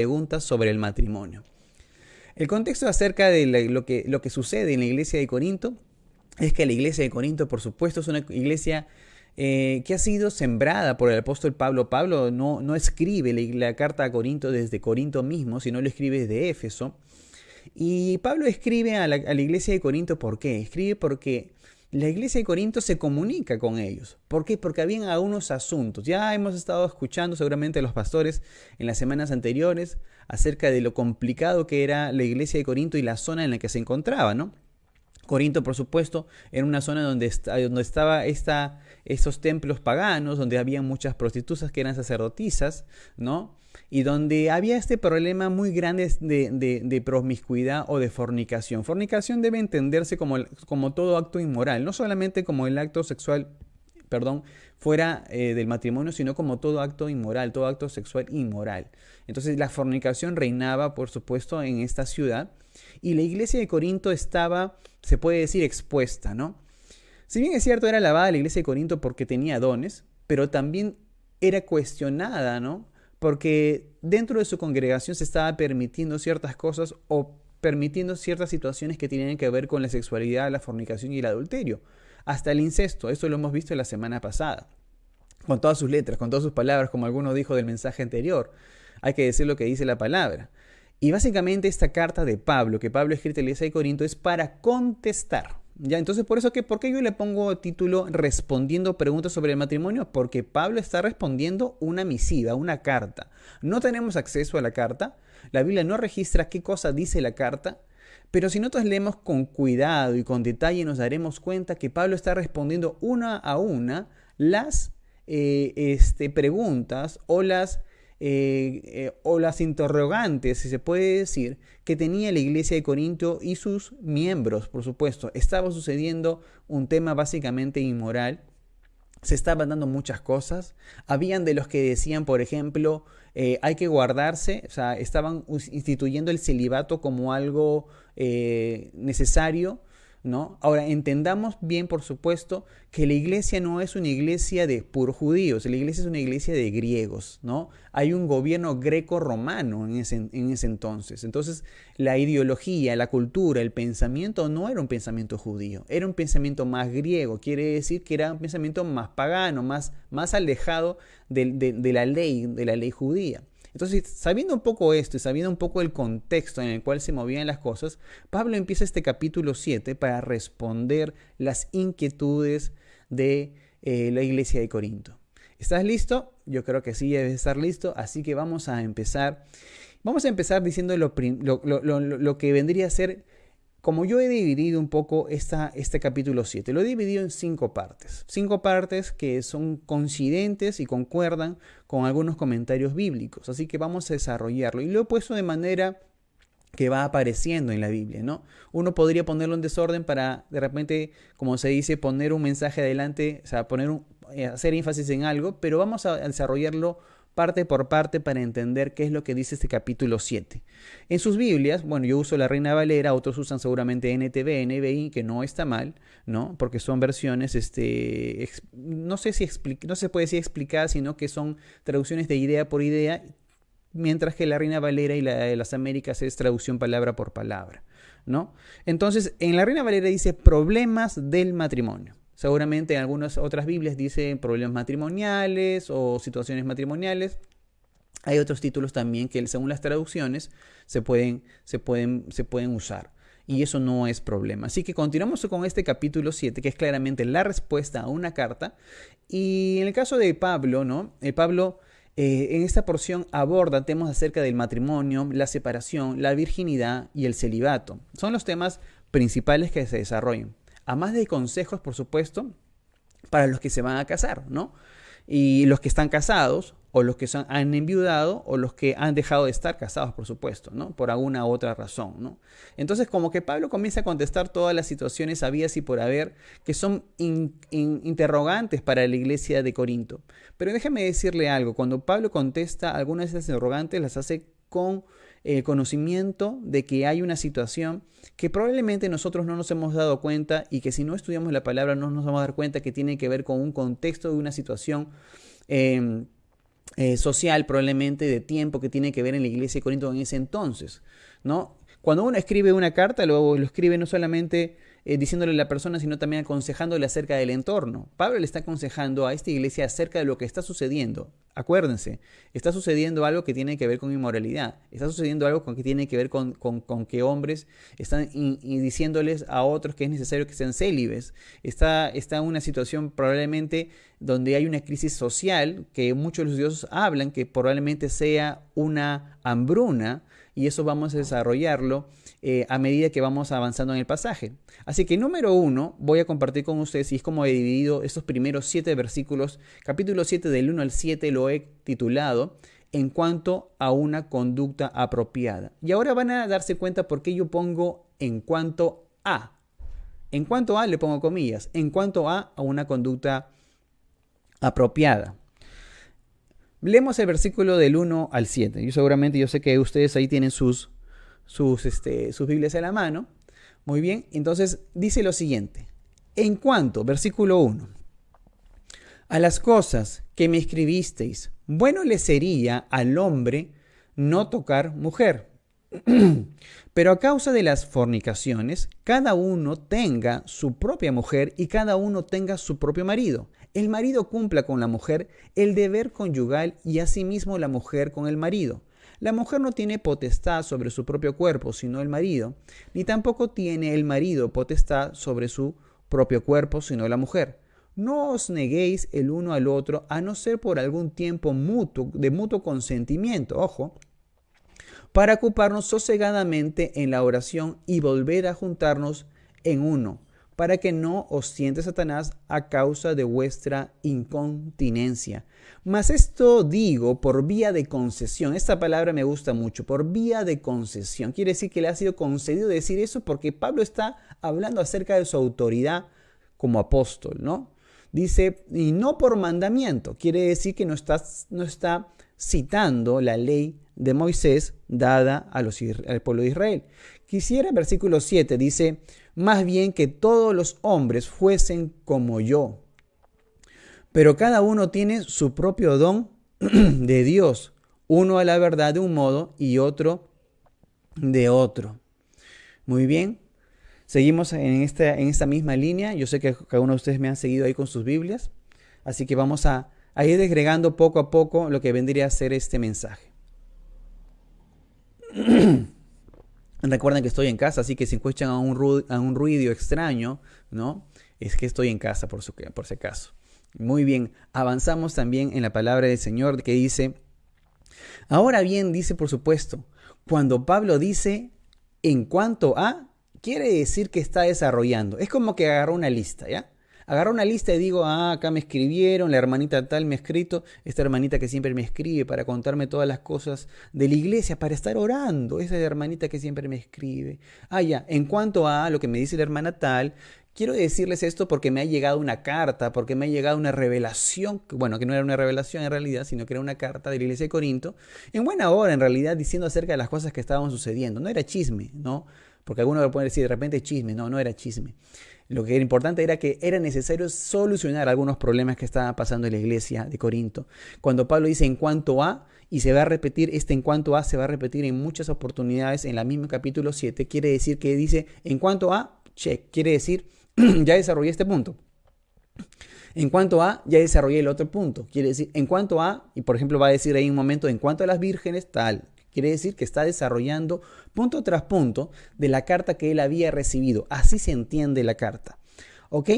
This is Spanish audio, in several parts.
preguntas sobre el matrimonio. El contexto acerca de lo que sucede en la iglesia de Corinto es que la iglesia de Corinto, por supuesto, es una iglesia que ha sido sembrada por el apóstol Pablo. Pablo no escribe la carta a Corinto desde Corinto mismo, sino lo escribe desde Éfeso. Y Pablo escribe a la iglesia de Corinto, ¿por qué? Escribe porque la iglesia de Corinto se comunica con ellos. ¿Por qué? Porque habían algunos asuntos. Ya hemos estado escuchando seguramente a los pastores en las semanas anteriores acerca de lo complicado que era la iglesia de Corinto y la zona en la que se encontraba, ¿no? Corinto, por supuesto, era una zona donde estaba estos templos paganos, donde había muchas prostitutas que eran sacerdotisas, ¿no? Y donde había este problema muy grande de promiscuidad o de fornicación. Fornicación debe entenderse como todo acto inmoral, no solamente como el acto sexual, fuera del matrimonio, sino como todo acto inmoral, todo acto sexual inmoral. Entonces la fornicación reinaba, por supuesto, en esta ciudad y la iglesia de Corinto estaba, se puede decir, expuesta, ¿no? Si bien es cierto, era alabada la iglesia de Corinto porque tenía dones, pero también era cuestionada, ¿no? Porque dentro de su congregación se estaba permitiendo ciertas cosas o permitiendo ciertas situaciones que tienen que ver con la sexualidad, la fornicación y el adulterio. Hasta el incesto, esto lo hemos visto la semana pasada, con todas sus letras, con todas sus palabras, como alguno dijo del mensaje anterior. Hay que decir lo que dice la palabra. Y básicamente esta carta de Pablo, que Pablo escribe a la iglesia de Corinto, es para contestar. ¿Ya? Entonces, ¿por qué yo le pongo título respondiendo preguntas sobre el matrimonio? Porque Pablo está respondiendo una misiva, una carta. No tenemos acceso a la carta, la Biblia no registra qué cosa dice la carta, pero si nosotros leemos con cuidado y con detalle nos daremos cuenta que Pablo está respondiendo una a una las preguntas o las interrogantes, si se puede decir, que tenía la iglesia de Corinto y sus miembros, por supuesto. Estaba sucediendo un tema básicamente inmoral. Se estaban dando muchas cosas. Habían de los que decían, por ejemplo, hay que guardarse, o sea, estaban instituyendo el celibato como algo necesario, ¿no? Ahora, entendamos bien, por supuesto, que la iglesia no es una iglesia de puros judíos, la iglesia es una iglesia de griegos, ¿no? Hay un gobierno greco-romano en ese entonces. Entonces, la ideología, la cultura, el pensamiento no era un pensamiento judío, era un pensamiento más griego, quiere decir que era un pensamiento más pagano, más alejado de la ley judía. Entonces, sabiendo un poco esto y sabiendo un poco el contexto en el cual se movían las cosas, Pablo empieza este capítulo 7 para responder las inquietudes de la iglesia de Corinto. ¿Estás listo? Yo creo que sí, debes estar listo, así que vamos a empezar. Vamos a empezar diciendo lo que vendría a ser, como yo he dividido un poco este capítulo 7, lo he dividido en 5 partes. 5 partes que son coincidentes y concuerdan con algunos comentarios bíblicos. Así que vamos a desarrollarlo. Y lo he puesto de manera que va apareciendo en la Biblia, ¿no? Uno podría ponerlo en desorden para, de repente, como se dice, poner un mensaje adelante, o sea, hacer énfasis en algo, pero vamos a desarrollarlo parte por parte para entender qué es lo que dice este capítulo 7. En sus Biblias, bueno, yo uso la Reina Valera, otros usan seguramente NTV, NBI, que no está mal, ¿no? Porque son versiones, no se puede decir explicadas, sino que son traducciones de idea por idea, mientras que la Reina Valera y la de las Américas es traducción palabra por palabra, ¿no? Entonces, en la Reina Valera dice problemas del matrimonio. Seguramente en algunas otras Biblias dice problemas matrimoniales o situaciones matrimoniales. Hay otros títulos también que según las traducciones se pueden usar. Y eso no es problema. Así que continuamos con este capítulo 7, que es claramente la respuesta a una carta. Y en el caso de Pablo, ¿no? Pablo en esta porción aborda temas acerca del matrimonio, la separación, la virginidad y el celibato. Son los temas principales que se desarrollan. A más de consejos, por supuesto, para los que se van a casar, ¿no? Y los que están casados, o los que han enviudado, o los que han dejado de estar casados, por supuesto, ¿no? Por alguna u otra razón, ¿no? Entonces, como que Pablo comienza a contestar todas las situaciones habidas y por haber, que son interrogantes para la iglesia de Corinto. Pero déjame decirle algo, cuando Pablo contesta algunas de esas interrogantes, las hace con el conocimiento de que hay una situación que probablemente nosotros no nos hemos dado cuenta y que si no estudiamos la palabra no nos vamos a dar cuenta que tiene que ver con un contexto de una situación social probablemente de tiempo que tiene que ver en la iglesia de Corinto en ese entonces, ¿no? Cuando uno escribe una carta, lo escribe no solamente diciéndole a la persona, sino también aconsejándole acerca del entorno. Pablo le está aconsejando a esta iglesia acerca de lo que está sucediendo. Acuérdense, está sucediendo algo que tiene que ver con inmoralidad. Está sucediendo algo que tiene que ver con que hombres están diciéndoles a otros que es necesario que sean célibes. Está en una situación probablemente donde hay una crisis social que muchos de los estudiosos hablan que probablemente sea una hambruna, y eso vamos a desarrollarlo a medida que vamos avanzando en el pasaje. Así que número 1 voy a compartir con ustedes, y es como he dividido estos primeros 7 versículos. Capítulo 7 del 1 al 7 lo he titulado En cuanto a una conducta apropiada. Y ahora van a darse cuenta por qué yo pongo en cuanto a. En cuanto a le pongo comillas. En cuanto a una conducta apropiada. Leemos el versículo del 1 al 7. Yo sé que ustedes ahí tienen sus Biblias a la mano. Muy bien, entonces dice lo siguiente. En cuanto, versículo 1, a las cosas que me escribisteis, bueno le sería al hombre no tocar mujer. Pero a causa de las fornicaciones, cada uno tenga su propia mujer y cada uno tenga su propio marido. El marido cumpla con la mujer el deber conyugal y asimismo la mujer con el marido. La mujer no tiene potestad sobre su propio cuerpo, sino el marido, ni tampoco tiene el marido potestad sobre su propio cuerpo, sino la mujer. No os neguéis el uno al otro, a no ser por algún tiempo de mutuo consentimiento, ojo, para ocuparnos sosegadamente en la oración y volver a juntarnos en uno, para que no os tiente Satanás a causa de vuestra incontinencia. Mas esto digo por vía de concesión. Esta palabra me gusta mucho, por vía de concesión. Quiere decir que le ha sido concedido decir eso porque Pablo está hablando acerca de su autoridad como apóstol, ¿no? Dice, y no por mandamiento. Quiere decir que no está citando la ley de Moisés dada al pueblo de Israel. Quisiera, versículo 7, dice, más bien que todos los hombres fuesen como yo. Pero cada uno tiene su propio don de Dios, uno a la verdad de un modo y otro de otro. Muy bien, seguimos en esta misma línea. Yo sé que cada uno de ustedes me han seguido ahí con sus Biblias, así que vamos a ir desgregando poco a poco lo que vendría a ser este mensaje. Recuerden que estoy en casa, así que si escuchan a un ruido extraño, ¿no? Es que estoy en casa por si acaso. Muy bien, avanzamos también en la palabra del Señor que dice, ahora bien, dice por supuesto, cuando Pablo dice en cuanto a, quiere decir que está desarrollando. Es como que agarró una lista, ¿ya? Agarro una lista y digo, acá me escribieron, la hermanita tal me ha escrito, esta hermanita que siempre me escribe para contarme todas las cosas de la iglesia, para estar orando, esa hermanita que siempre me escribe. Ya, en cuanto a lo que me dice la hermana tal, quiero decirles esto porque me ha llegado una carta, porque me ha llegado una revelación, bueno, que no era una revelación en realidad, sino que era una carta de la iglesia de Corinto, en buena hora en realidad, diciendo acerca de las cosas que estaban sucediendo. No era chisme, ¿no? Porque algunos me pueden decir de repente chisme, no era chisme. Lo que era importante era que era necesario solucionar algunos problemas que estaban pasando en la iglesia de Corinto. Cuando Pablo dice en cuanto a, y se va a repetir, en cuanto a se va a repetir en muchas oportunidades en la misma capítulo 7, quiere decir que dice en cuanto a, check, quiere decir ya desarrollé este punto. En cuanto a, ya desarrollé el otro punto. Quiere decir en cuanto a, y por ejemplo va a decir ahí un momento en cuanto a las vírgenes, tal. Quiere decir que está desarrollando punto tras punto de la carta que él había recibido. Así se entiende la carta. ¿Ok?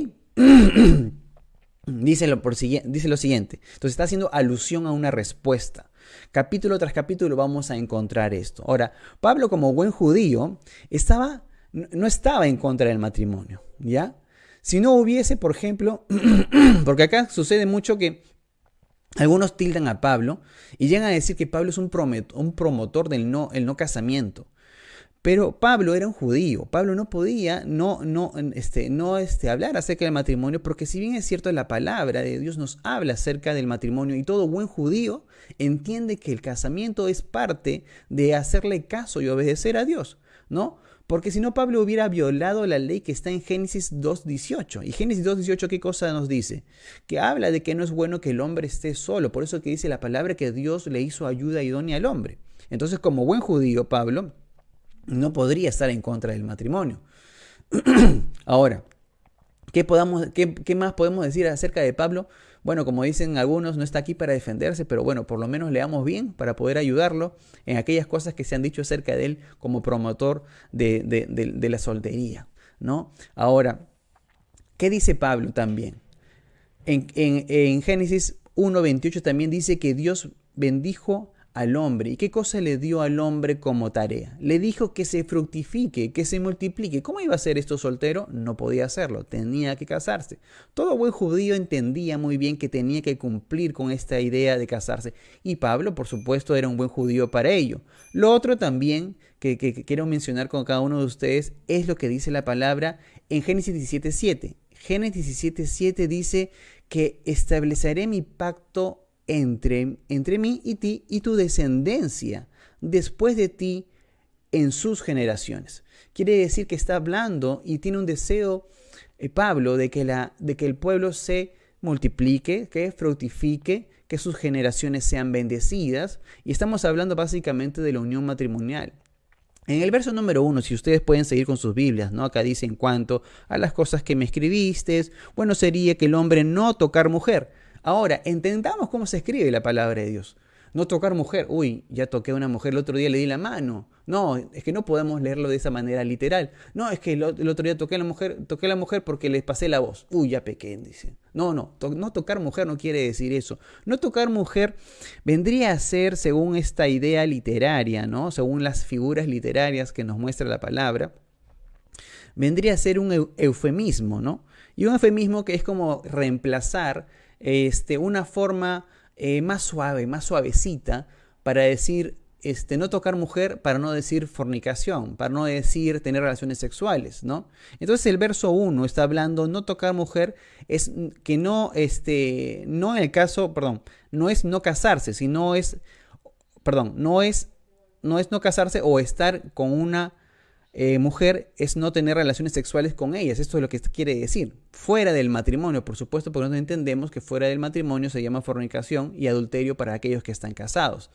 Dice lo siguiente. Entonces está haciendo alusión a una respuesta. Capítulo tras capítulo vamos a encontrar esto. Ahora, Pablo como buen judío no estaba en contra del matrimonio, ¿ya? Si no hubiese, por ejemplo, porque acá sucede mucho que algunos tildan a Pablo y llegan a decir que Pablo es un promotor del no casamiento. Pero Pablo era un judío. Pablo no podía hablar acerca del matrimonio, porque si bien es cierto la palabra de Dios nos habla acerca del matrimonio y todo buen judío entiende que el casamiento es parte de hacerle caso y obedecer a Dios. ¿no? Porque si no, Pablo hubiera violado la ley que está en Génesis 2:18. Y Génesis 2:18, ¿qué cosa nos dice? Que habla de que no es bueno que el hombre esté solo. Por eso que dice la palabra que Dios le hizo ayuda idónea al hombre. Entonces, como buen judío, Pablo no podría estar en contra del matrimonio. Ahora, ¿qué más podemos decir acerca de Pablo? Bueno, como dicen algunos, no está aquí para defenderse, pero bueno, por lo menos leamos bien para poder ayudarlo en aquellas cosas que se han dicho acerca de él como promotor de la soltería, ¿no? Ahora, ¿qué dice Pablo también? En Génesis 1:28 también dice que Dios bendijo al hombre. ¿Y qué cosa le dio al hombre como tarea? Le dijo que se fructifique, que se multiplique. ¿Cómo iba a ser esto soltero? No podía hacerlo, tenía que casarse. Todo buen judío entendía muy bien que tenía que cumplir con esta idea de casarse. Y Pablo, por supuesto, era un buen judío para ello. Lo otro también que quiero mencionar con cada uno de ustedes es lo que dice la palabra en Génesis 17:7. Génesis 17:7 dice que estableceré mi pacto entre mí y ti y tu descendencia después de ti en sus generaciones. Quiere decir que está hablando y tiene un deseo, Pablo, de que el pueblo se multiplique, que fructifique, que sus generaciones sean bendecidas. Y estamos hablando básicamente de la unión matrimonial. En el verso número 1, si ustedes pueden seguir con sus Biblias, ¿no? Acá dice: en cuanto a las cosas que me escribiste, bueno sería que el hombre no tocar mujer. Ahora, entendamos cómo se escribe la palabra de Dios. No tocar mujer. Uy, ya toqué a una mujer, el otro día le di la mano. No, es que no podemos leerlo de esa manera literal. No, es que el otro día toqué a la mujer porque les pasé la voz. Uy, ya pequé, dice. No tocar mujer no quiere decir eso. No tocar mujer vendría a ser, según esta idea literaria, ¿no? Según las figuras literarias que nos muestra la palabra, vendría a ser un eufemismo, ¿no? Y un eufemismo que es como reemplazar una forma más suave, más suavecita para decir no tocar mujer, para no decir fornicación, para no decir tener relaciones sexuales, ¿no? Entonces el verso 1 está hablando no tocar mujer, es que no en el caso, perdón, no es no casarse, sino es, perdón, no es no casarse o estar con una mujer, es no tener relaciones sexuales con ellas. Esto es lo que quiere decir. Fuera del matrimonio, por supuesto, porque nosotros entendemos que fuera del matrimonio se llama fornicación y adulterio para aquellos que están casados,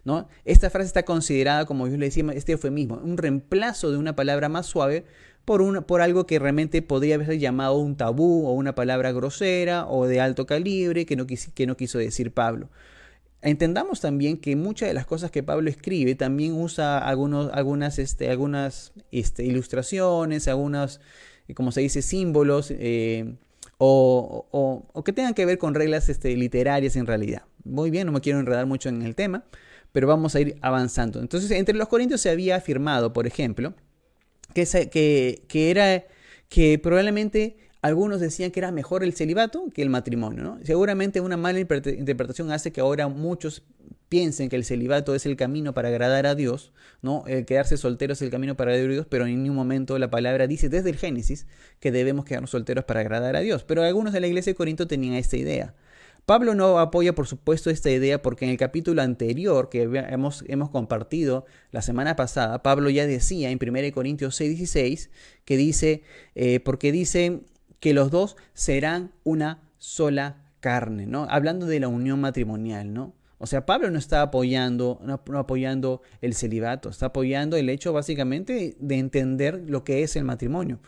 ¿no? Esta frase está considerada, como yo le decía, este eufemismo, un reemplazo de una palabra más suave por algo que realmente podría haber llamado un tabú o una palabra grosera o de alto calibre que no quiso decir Pablo. Entendamos también que muchas de las cosas que Pablo escribe también usa algunas ilustraciones, algunos, como se dice, símbolos o que tengan que ver con reglas literarias en realidad. Muy bien, no me quiero enredar mucho en el tema, pero vamos a ir avanzando. Entonces, entre los corintios se había afirmado, por ejemplo, que probablemente algunos decían que era mejor el celibato que el matrimonio, ¿no? Seguramente una mala interpretación hace que ahora muchos piensen que el celibato es el camino para agradar a Dios, ¿no? El quedarse soltero es el camino para agradar a Dios, pero en ningún momento la palabra dice desde el Génesis que debemos quedarnos solteros para agradar a Dios. Pero algunos de la iglesia de Corinto tenían esta idea. Pablo no apoya, por supuesto, esta idea porque en el capítulo anterior que hemos compartido la semana pasada, Pablo ya decía en 1 Corintios 6:16 que dice, porque dice que los dos serán una sola carne, ¿no? Hablando de la unión matrimonial, ¿no? O sea, Pablo no está apoyando el celibato, está apoyando el hecho básicamente de entender lo que es el matrimonio.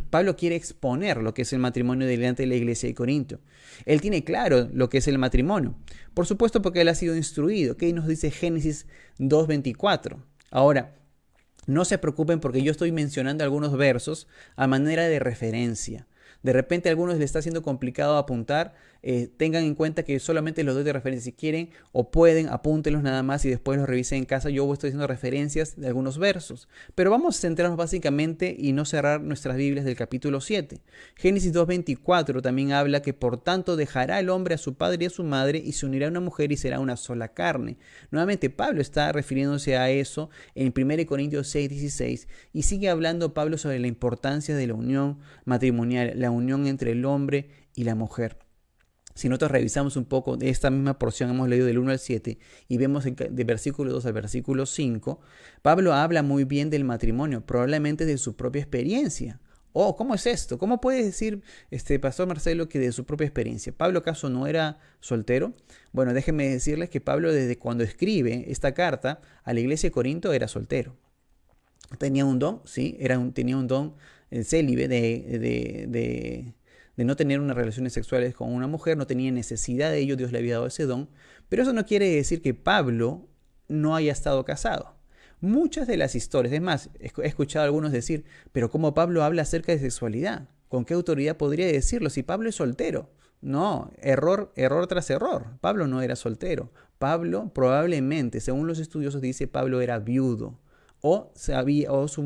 Pablo quiere exponer lo que es el matrimonio delante de la iglesia de Corinto. Él tiene claro lo que es el matrimonio. Por supuesto porque él ha sido instruido. ¿Qué nos dice Génesis 2:24? Ahora, no se preocupen porque yo estoy mencionando algunos versos a manera de referencia. De repente a algunos les está siendo complicado apuntar, tengan en cuenta que solamente los doy de referencia. Si quieren o pueden, apúntenlos nada más y después los revisen en casa. Yo estoy haciendo referencias de algunos versos. Pero vamos a centrarnos básicamente y no cerrar nuestras Biblias del capítulo 7. Génesis 2:24 también habla que por tanto dejará el hombre a su padre y a su madre y se unirá a una mujer y será una sola carne. Nuevamente Pablo está refiriéndose a eso en 1 Corintios 6:16 y sigue hablando Pablo sobre la importancia de la unión matrimonial, la unión entre el hombre y la mujer. Si nosotros revisamos un poco de esta misma porción, hemos leído del 1 al 7 y vemos de versículo 2 al versículo 5, Pablo habla muy bien del matrimonio, probablemente de su propia experiencia. Oh, ¿cómo es esto? ¿Cómo puede decir Pastor Marcelo que de su propia experiencia? ¿Pablo acaso no era soltero? Bueno, déjenme decirles que Pablo desde cuando escribe esta carta a la iglesia de Corinto era soltero. Tenía un don, sí, tenía un don célibe de no tener unas relaciones sexuales con una mujer, no tenía necesidad de ello, Dios le había dado ese don, pero eso no quiere decir que Pablo no haya estado casado. Muchas de las historias, es más, he escuchado a algunos decir, pero ¿cómo Pablo habla acerca de sexualidad? ¿Con qué autoridad podría decirlo si Pablo es soltero? No, error tras error. Pablo no era soltero. Pablo probablemente, según los estudiosos, dice Pablo era viudo. O su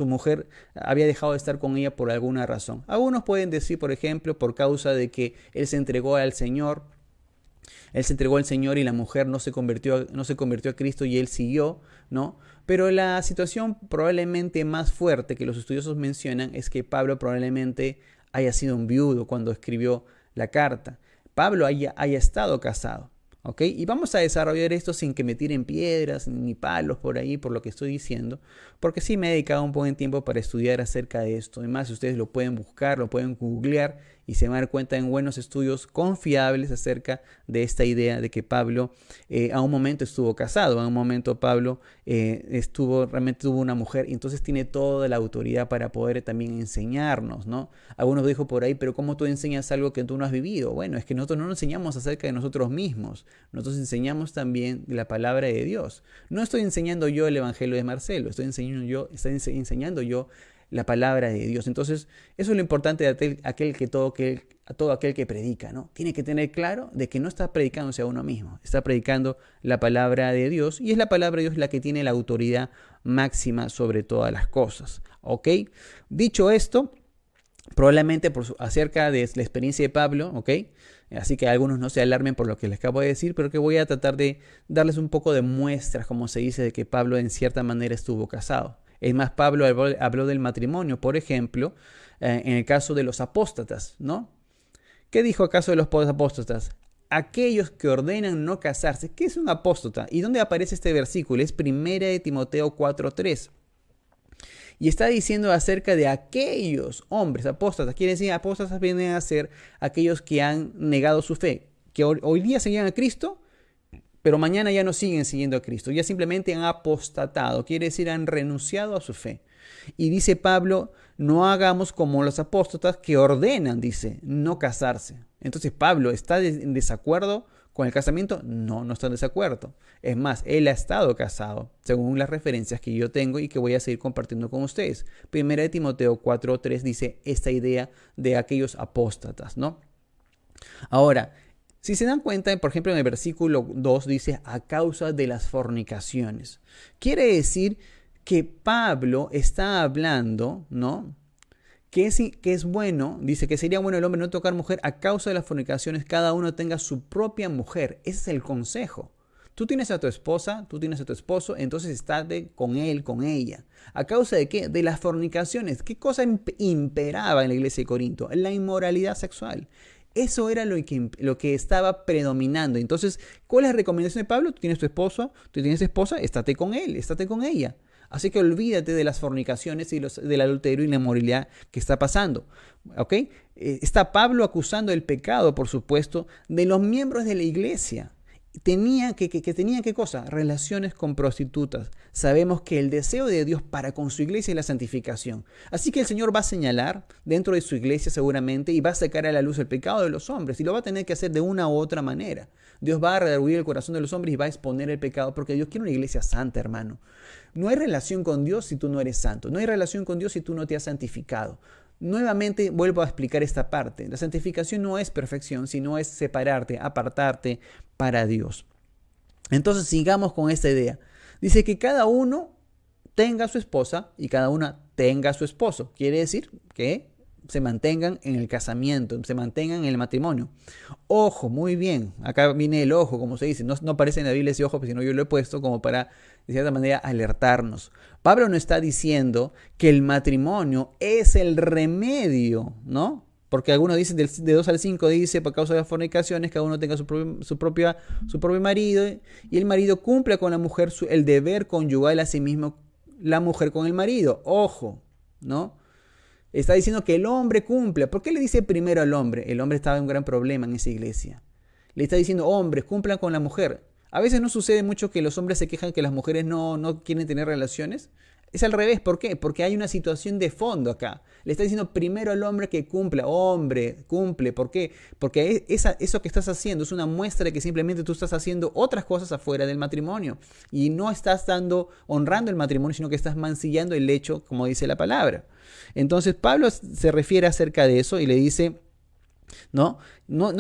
mujer había dejado de estar con ella por alguna razón. Algunos pueden decir, por ejemplo, por causa de que él se entregó al Señor. Él se entregó al Señor y la mujer no se convirtió a Cristo y él siguió, ¿no? Pero la situación probablemente más fuerte que los estudiosos mencionan es que Pablo probablemente haya sido un viudo cuando escribió la carta. Pablo haya estado casado. ¿Ok? Y vamos a desarrollar esto sin que me tiren piedras ni palos por ahí, por lo que estoy diciendo, porque sí me he dedicado un buen tiempo para estudiar acerca de esto. Además, ustedes lo pueden buscar, lo pueden googlear y se van a dar cuenta en buenos estudios confiables acerca de esta idea de que Pablo a un momento estuvo casado, a un momento Pablo realmente tuvo una mujer y entonces tiene toda la autoridad para poder también enseñarnos, ¿no? Algunos dijo por ahí, pero ¿cómo tú enseñas algo que tú no has vivido? Bueno, es que nosotros no nos enseñamos acerca de nosotros mismos, nosotros enseñamos también de la palabra de Dios. No estoy enseñando yo el evangelio de Marcelo, estoy enseñando yo la palabra de Dios. Entonces, eso es lo importante de a todo aquel que predica, ¿no? Tiene que tener claro de que no está predicándose a uno mismo, está predicando la palabra de Dios y es la palabra de Dios la que tiene la autoridad máxima sobre todas las cosas, ¿ok? Dicho esto, probablemente acerca de la experiencia de Pablo, ¿ok? Así que algunos no se alarmen por lo que les acabo de decir, pero que voy a tratar de darles un poco de muestras, como se dice, de que Pablo en cierta manera estuvo casado. Es más, Pablo habló del matrimonio, por ejemplo, en el caso de los apóstatas, ¿no? ¿Qué dijo acaso de los apóstatas? Aquellos que ordenan no casarse. ¿Qué es un apóstata? ¿Y dónde aparece este versículo? Es 1 de Timoteo 4:3. Y está diciendo acerca de aquellos hombres apóstatas. Quiere decir, apóstatas vienen a ser aquellos que han negado su fe, que hoy día seguían a Cristo, pero mañana ya no siguen siguiendo a Cristo. Ya simplemente han apostatado. Quiere decir, han renunciado a su fe. Y dice Pablo, no hagamos como los apóstatas que ordenan, dice, no casarse. Entonces, ¿Pablo está en desacuerdo con el casamiento? No, no está en desacuerdo. Es más, él ha estado casado, según las referencias que yo tengo y que voy a seguir compartiendo con ustedes. 1 de Timoteo 4:3 dice esta idea de aquellos apóstatas, ¿no? Ahora, si se dan cuenta, por ejemplo, en el versículo 2 dice, a causa de las fornicaciones. Quiere decir que Pablo está hablando, ¿no? Que es bueno, dice que sería bueno el hombre no tocar mujer a causa de las fornicaciones, cada uno tenga su propia mujer. Ese es el consejo. Tú tienes a tu esposa, tú tienes a tu esposo, entonces estate con él, con ella. ¿A causa de qué? De las fornicaciones. ¿Qué cosa imperaba en la iglesia de Corinto? La inmoralidad sexual. Eso era lo que estaba predominando. Entonces, ¿cuál es la recomendación de Pablo? Tú tienes tu esposo, tú tienes esposa, estate con él, estate con ella. Así que olvídate de las fornicaciones y del adulterio y la inmoralidad que está pasando. ¿Ok? Está Pablo acusando el pecado, por supuesto, de los miembros de la iglesia. Tenían ¿qué cosa? Relaciones con prostitutas. Sabemos que el deseo de Dios para con su iglesia es la santificación. Así que el Señor va a señalar dentro de su iglesia seguramente y va a sacar a la luz el pecado de los hombres y lo va a tener que hacer de una u otra manera. Dios va a redarguir el corazón de los hombres y va a exponer el pecado porque Dios quiere una iglesia santa, hermano. No hay relación con Dios si tú no eres santo. No hay relación con Dios si tú no te has santificado. Nuevamente vuelvo a explicar esta parte. La santificación no es perfección, sino es separarte, apartarte para Dios. Entonces sigamos con esta idea. Dice que cada uno tenga su esposa y cada una tenga su esposo. Quiere decir que se mantengan en el casamiento, se mantengan en el matrimonio. Ojo, muy bien. Acá viene el ojo, como se dice. No aparece en la Biblia ese ojo, sino yo lo he puesto como para, de cierta manera, alertarnos. Pablo no está diciendo que el matrimonio es el remedio, ¿no? Porque algunos dicen de 2 al 5 dice, por causa de las fornicaciones, cada uno tenga su propio marido, y el marido cumpla con la mujer el deber conyugal, a sí mismo la mujer con el marido. Ojo, ¿no? Está diciendo que el hombre cumple. ¿Por qué le dice primero al hombre? El hombre estaba en un gran problema en esa iglesia. Le está diciendo, hombres, cumplan con la mujer. A veces no sucede mucho que los hombres se quejan que las mujeres no quieren tener relaciones. Es al revés. ¿Por qué? Porque hay una situación de fondo acá. Le está diciendo primero al hombre que cumpla. Hombre, cumple. ¿Por qué? Porque eso que estás haciendo es una muestra de que simplemente tú estás haciendo otras cosas afuera del matrimonio. Y no estás honrando el matrimonio, sino que estás mancillando el hecho, como dice la palabra. Entonces Pablo se refiere acerca de eso y le dice, no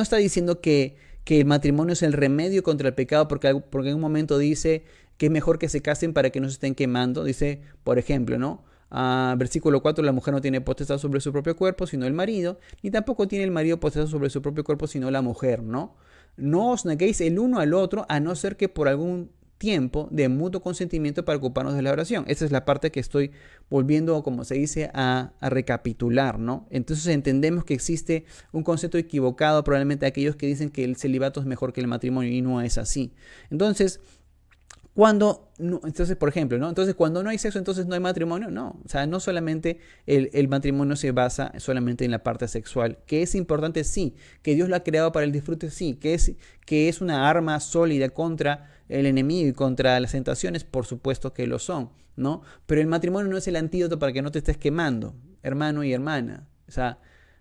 está diciendo que el matrimonio es el remedio contra el pecado, porque en un momento dice que es mejor que se casen para que no se estén quemando. Dice, por ejemplo, ¿no? Versículo 4, la mujer no tiene potestad sobre su propio cuerpo, sino el marido, ni tampoco tiene el marido potestad sobre su propio cuerpo, sino la mujer, ¿no? No os neguéis el uno al otro, a no ser que por algún tiempo de mutuo consentimiento para ocuparnos de la oración. Esa es la parte que estoy volviendo, como se dice, a recapitular, ¿no? Entonces entendemos que existe un concepto equivocado, probablemente aquellos que dicen que el celibato es mejor que el matrimonio, y no es así. Entonces, por ejemplo, ¿no? Entonces, cuando no hay sexo, entonces no hay matrimonio. No, o sea, no solamente el matrimonio se basa solamente en la parte sexual, que es importante, sí, que Dios lo ha creado para el disfrute, sí, que es una arma sólida contra el enemigo y contra las tentaciones, por supuesto que lo son, ¿no? Pero el matrimonio no es el antídoto para que no te estés quemando, hermano y hermana. O sea,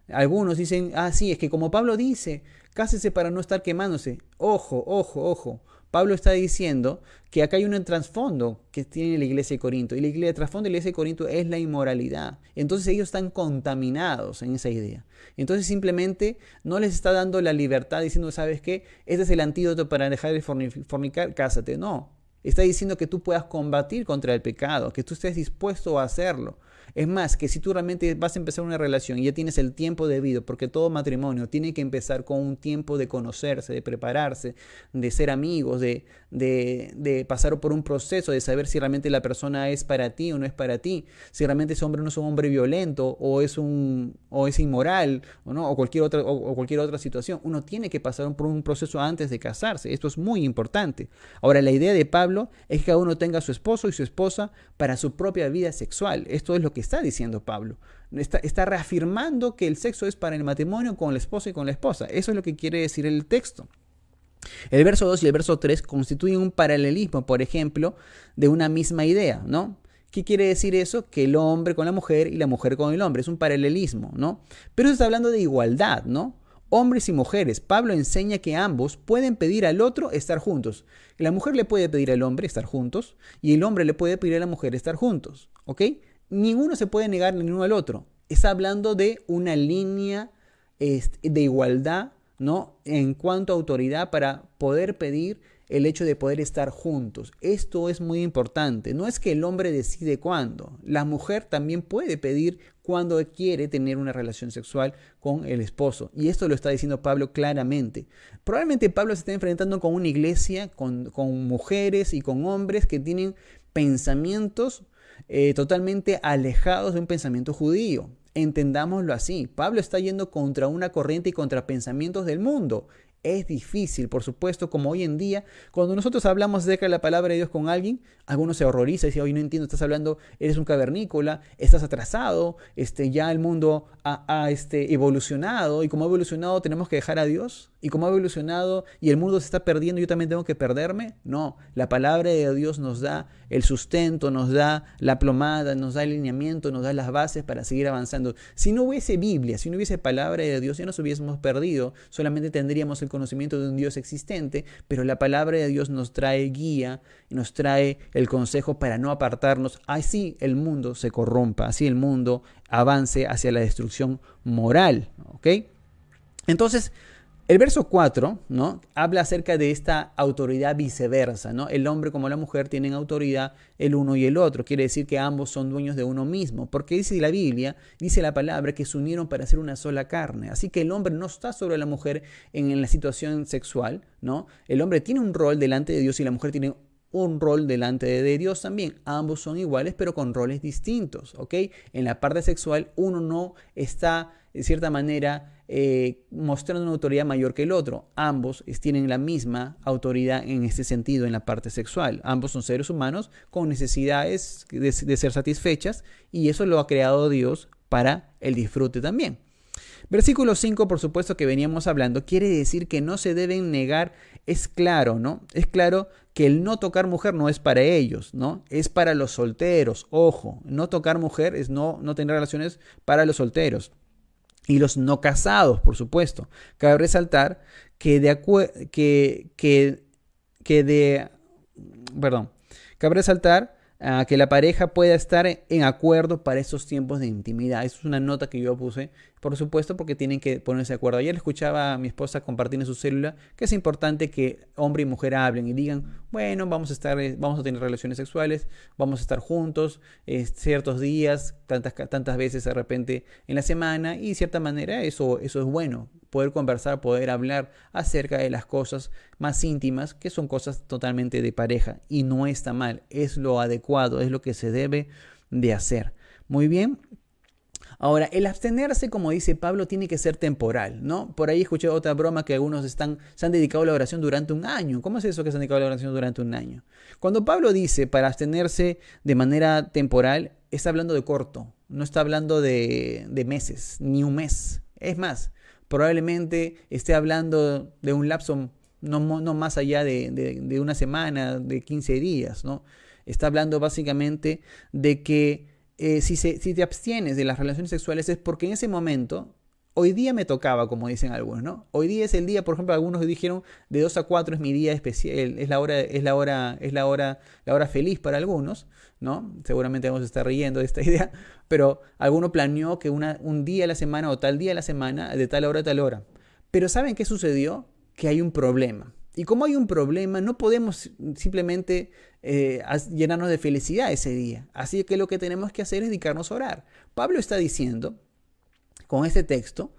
algunos dicen, sí, es que como Pablo dice, cásese para no estar quemándose. Ojo, ojo, ojo. Pablo está diciendo que acá hay un trasfondo que tiene la iglesia de Corinto. Y el trasfondo de la iglesia de Corinto es la inmoralidad. Entonces ellos están contaminados en esa idea. Entonces simplemente no les está dando la libertad diciendo, ¿sabes qué? Este es el antídoto para dejar de fornicar, cásate. No. Está diciendo que tú puedas combatir contra el pecado, que tú estés dispuesto a hacerlo. Es más, que si tú realmente vas a empezar una relación y ya tienes el tiempo debido, porque todo matrimonio tiene que empezar con un tiempo de conocerse, de prepararse, de ser amigos, de pasar por un proceso, de saber si realmente la persona es para ti o no es para ti, si realmente ese hombre no es un hombre violento o es inmoral o cualquier otra situación. Uno tiene que pasar por un proceso antes de casarse. Esto es muy importante. Ahora, la idea de Pablo es que cada uno tenga a su esposo y su esposa para su propia vida sexual. Esto es lo que está diciendo Pablo. Está reafirmando que el sexo es para el matrimonio con el esposo y con la esposa. Eso es lo que quiere decir el texto. El verso 2 y el verso 3 constituyen un paralelismo, por ejemplo, de una misma idea, ¿no? ¿Qué quiere decir eso? Que el hombre con la mujer y la mujer con el hombre. Es un paralelismo, ¿no? Pero eso está hablando de igualdad, ¿no? Hombres y mujeres. Pablo enseña que ambos pueden pedir al otro estar juntos. La mujer le puede pedir al hombre estar juntos y el hombre le puede pedir a la mujer estar juntos, ¿ok? Ninguno se puede negar ni uno al otro. Está hablando de una línea de igualdad, ¿no? En cuanto a autoridad para poder pedir el hecho de poder estar juntos. Esto es muy importante. No es que el hombre decide cuándo. La mujer también puede pedir cuando quiere tener una relación sexual con el esposo. Y esto lo está diciendo Pablo claramente. Probablemente Pablo se está enfrentando con una iglesia, con mujeres y con hombres que tienen pensamientos totalmente alejados de un pensamiento judío. Entendámoslo así. Pablo está yendo contra una corriente y contra pensamientos del mundo. Es difícil, por supuesto, como hoy en día, cuando nosotros hablamos acerca de la palabra de Dios con alguien, algunos se horroriza y dicen, hoy no entiendo, estás hablando, eres un cavernícola, estás atrasado, ya el mundo ha evolucionado, y como ha evolucionado tenemos que dejar a Dios, y como ha evolucionado y el mundo se está perdiendo, yo también tengo que perderme. No, la palabra de Dios nos da el sustento, nos da la plomada, nos da el lineamiento, nos da las bases para seguir avanzando. Si no hubiese Biblia, si no hubiese palabra de Dios, ya nos hubiésemos perdido, solamente tendríamos el conocimiento de un Dios existente, pero la palabra de Dios nos trae guía y nos trae el consejo para no apartarnos. Así el mundo se corrompa, así el mundo avance hacia la destrucción moral, ¿ok? Entonces, el verso 4, ¿no? Habla acerca de esta autoridad viceversa, ¿no? El hombre como la mujer tienen autoridad el uno y el otro. Quiere decir que ambos son dueños de uno mismo. Porque dice la Biblia, dice la palabra, que se unieron para ser una sola carne. Así que el hombre no está sobre la mujer en la situación sexual, ¿no? El hombre tiene un rol delante de Dios y la mujer tiene un rol delante de Dios también. Ambos son iguales, pero con roles distintos, ¿ok? En la parte sexual, uno no está, de cierta manera, mostrando una autoridad mayor que el otro. Ambos tienen la misma autoridad en este sentido en la parte sexual. Ambos son seres humanos con necesidades de ser satisfechas, y eso lo ha creado Dios para el disfrute también. Versículo 5, por supuesto, que veníamos hablando, quiere decir que no se deben negar. Es claro, ¿no? Es claro que el no tocar mujer no es para ellos, ¿no? Es para los solteros. Ojo, no tocar mujer es no tener relaciones para los solteros. Y los no casados, por supuesto. Cabe resaltar cabe resaltar que la pareja pueda estar en acuerdo para esos tiempos de intimidad. Eso es una nota que yo puse, por supuesto, porque tienen que ponerse de acuerdo. Ayer escuchaba a mi esposa compartir en su célula que es importante que hombre y mujer hablen y digan, bueno, vamos a tener relaciones sexuales, vamos a estar juntos ciertos días, tantas veces de repente en la semana, y de cierta manera eso es bueno. Poder conversar, poder hablar acerca de las cosas más íntimas, que son cosas totalmente de pareja, y no está mal, es lo adecuado, es lo que se debe de hacer. Muy bien. Ahora, el abstenerse, como dice Pablo, tiene que ser temporal, ¿no? Por ahí escuché otra broma que algunos se han dedicado a la oración durante un año. ¿Cómo es eso que se han dedicado a la oración durante un año? Cuando Pablo dice para abstenerse de manera temporal, está hablando de corto, no está hablando de meses, ni un mes. Es más, probablemente esté hablando de un lapso no más allá de una semana, de 15 días, ¿no? Está hablando básicamente de que si te abstienes de las relaciones sexuales es porque en ese momento, hoy día me tocaba, como dicen algunos, ¿no? Hoy día es el día, por ejemplo, algunos dijeron de 2 a 4 es mi día especial, es la hora feliz para algunos, ¿no? Seguramente vamos a estar riendo de esta idea, pero alguno planeó que un día a la semana o tal día a la semana, de tal hora a tal hora. Pero ¿saben qué sucedió? Que hay un problema. Y como hay un problema, no podemos simplemente llenarnos de felicidad ese día. Así que lo que tenemos que hacer es dedicarnos a orar. Pablo está diciendo, con este texto,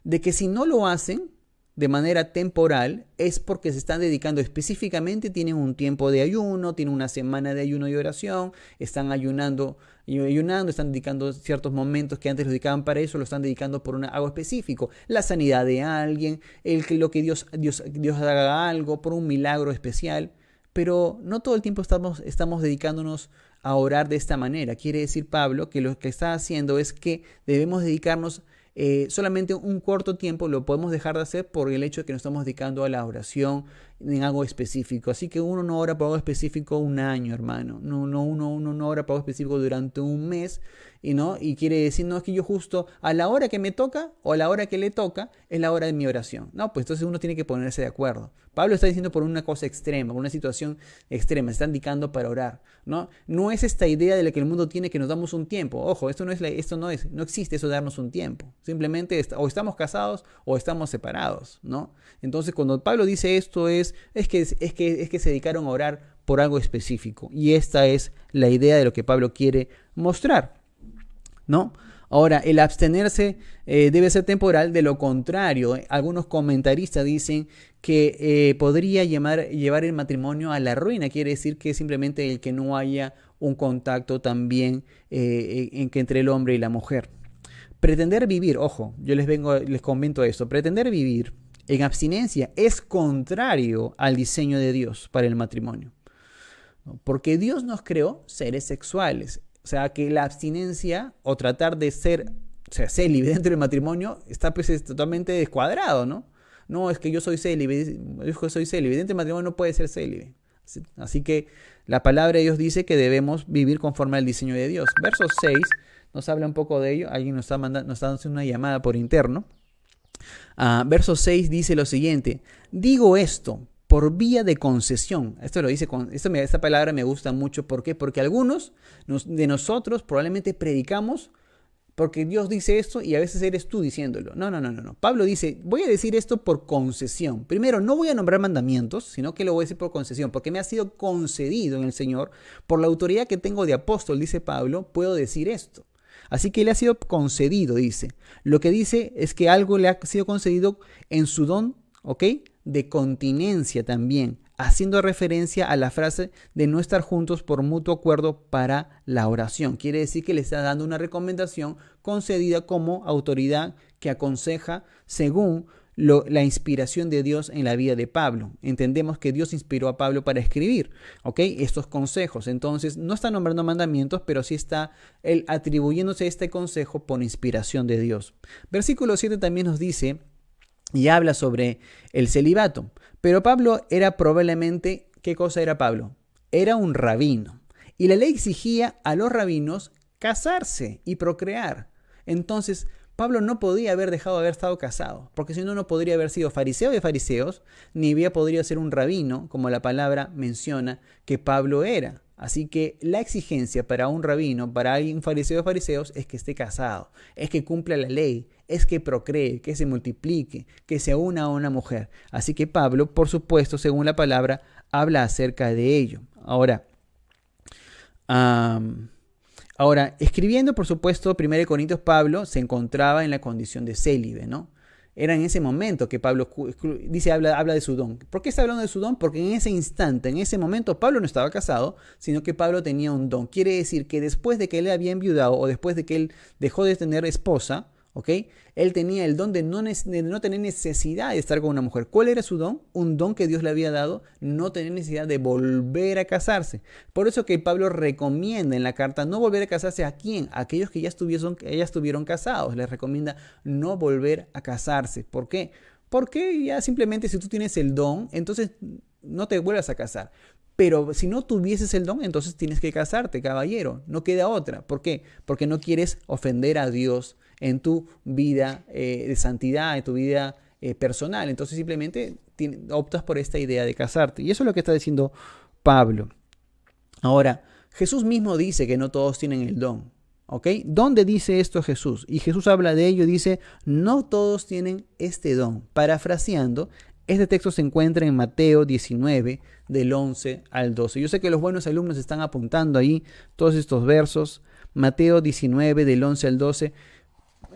de que si no lo hacen de manera temporal es porque se están dedicando específicamente, tienen un tiempo de ayuno, tienen una semana de ayuno y oración, están ayunando, están dedicando ciertos momentos que antes lo dedicaban para eso, lo están dedicando por algo específico, la sanidad de alguien, lo que Dios haga algo, por un milagro especial, pero no todo el tiempo estamos dedicándonos a orar de esta manera. Quiere decir Pablo que lo que está haciendo es que debemos dedicarnos solamente un corto tiempo, lo podemos dejar de hacer por el hecho de que nos estamos dedicando a la oración en algo específico. Así que uno no ora por algo específico un año, hermano. Uno no ora por algo específico durante un mes. Y quiere decir, no es que yo justo a la hora que me toca o a la hora que le toca es la hora de mi oración. No, pues entonces uno tiene que ponerse de acuerdo. Pablo está diciendo por una cosa extrema, por una situación extrema, se está indicando para orar, ¿no? No es esta idea de la que el mundo tiene que nos damos un tiempo. Ojo, no existe eso de darnos un tiempo. Simplemente o estamos casados o estamos separados, ¿no? Entonces cuando Pablo dice esto es que se dedicaron a orar por algo específico. Y esta es la idea de lo que Pablo quiere mostrar, ¿no? Ahora, el abstenerse debe ser temporal, de lo contrario, algunos comentaristas dicen que podría llevar el matrimonio a la ruina. Quiere decir que simplemente el que no haya un contacto también entre el hombre y la mujer. Pretender vivir, ojo, yo les comento esto, pretender vivir en abstinencia es contrario al diseño de Dios para el matrimonio, ¿no? Porque Dios nos creó seres sexuales. O sea, que la abstinencia o tratar de ser célibe dentro del matrimonio está pues totalmente descuadrado, ¿no? No, es que yo soy célibe, dentro del matrimonio no puede ser célibe. Así que la palabra de Dios dice que debemos vivir conforme al diseño de Dios. Verso 6 nos habla un poco de ello. Alguien nos está haciendo una llamada por interno. Verso 6 dice lo siguiente: digo esto por vía de concesión. Esto lo dice esta palabra me gusta mucho. ¿Por qué? Porque algunos de nosotros probablemente predicamos porque Dios dice esto y a veces eres tú diciéndolo. No. Pablo dice, voy a decir esto por concesión. Primero, no voy a nombrar mandamientos, sino que lo voy a decir por concesión, porque me ha sido concedido en el Señor, por la autoridad que tengo de apóstol, dice Pablo, puedo decir esto. Así que le ha sido concedido, dice. Lo que dice es que algo le ha sido concedido en su don, ¿ok?, de continencia también, haciendo referencia a la frase de no estar juntos por mutuo acuerdo para la oración. Quiere decir que le está dando una recomendación concedida como autoridad que aconseja según la inspiración de Dios en la vida de Pablo. Entendemos que Dios inspiró a Pablo para escribir, ¿ok?, estos consejos. Entonces, no está nombrando mandamientos, pero sí está él atribuyéndose este consejo por inspiración de Dios. Versículo 7 también nos dice y habla sobre el celibato. Pero Pablo era probablemente, ¿qué cosa era Pablo? Era un rabino. Y la ley exigía a los rabinos casarse y procrear. Entonces, Pablo no podía haber dejado de haber estado casado, porque si no, no podría haber sido fariseo de fariseos, ni había podría ser un rabino, como la palabra menciona que Pablo era. Así que la exigencia para un rabino, para un fariseo de fariseos, es que esté casado, es que cumpla la ley, es que procree, que se multiplique, que se una a una mujer. Así que Pablo, por supuesto, según la palabra, habla acerca de ello. Ahora, escribiendo, por supuesto, 1 Corintios, Pablo se encontraba en la condición de célibe, ¿no? Era en ese momento que Pablo habla de su don. ¿Por qué está hablando de su don? Porque en ese instante, en ese momento, Pablo no estaba casado, sino que Pablo tenía un don. Quiere decir que después de que él había enviudado o después de que él dejó de tener esposa, ¿ok?, él tenía el don de no tener necesidad de estar con una mujer. ¿Cuál era su don? Un don que Dios le había dado, no tener necesidad de volver a casarse. Por eso que Pablo recomienda en la carta no volver a casarse. ¿A quién? A aquellos que ya estuvieron casados. Les recomienda no volver a casarse. ¿Por qué? Porque ya simplemente si tú tienes el don, entonces no te vuelvas a casar. Pero si no tuvieses el don, entonces tienes que casarte, caballero. No queda otra. ¿Por qué? Porque no quieres ofender a Dios en tu vida de santidad, en tu vida personal. Entonces simplemente optas por esta idea de casarte. Y eso es lo que está diciendo Pablo. Ahora, Jesús mismo dice que no todos tienen el don. ¿Ok? ¿Dónde dice esto Jesús? Y Jesús habla de ello, dice, no todos tienen este don. Parafraseando, este texto se encuentra en Mateo 19, del 11 al 12. Yo sé que los buenos alumnos están apuntando ahí todos estos versos. Mateo 19, del 11 al 12.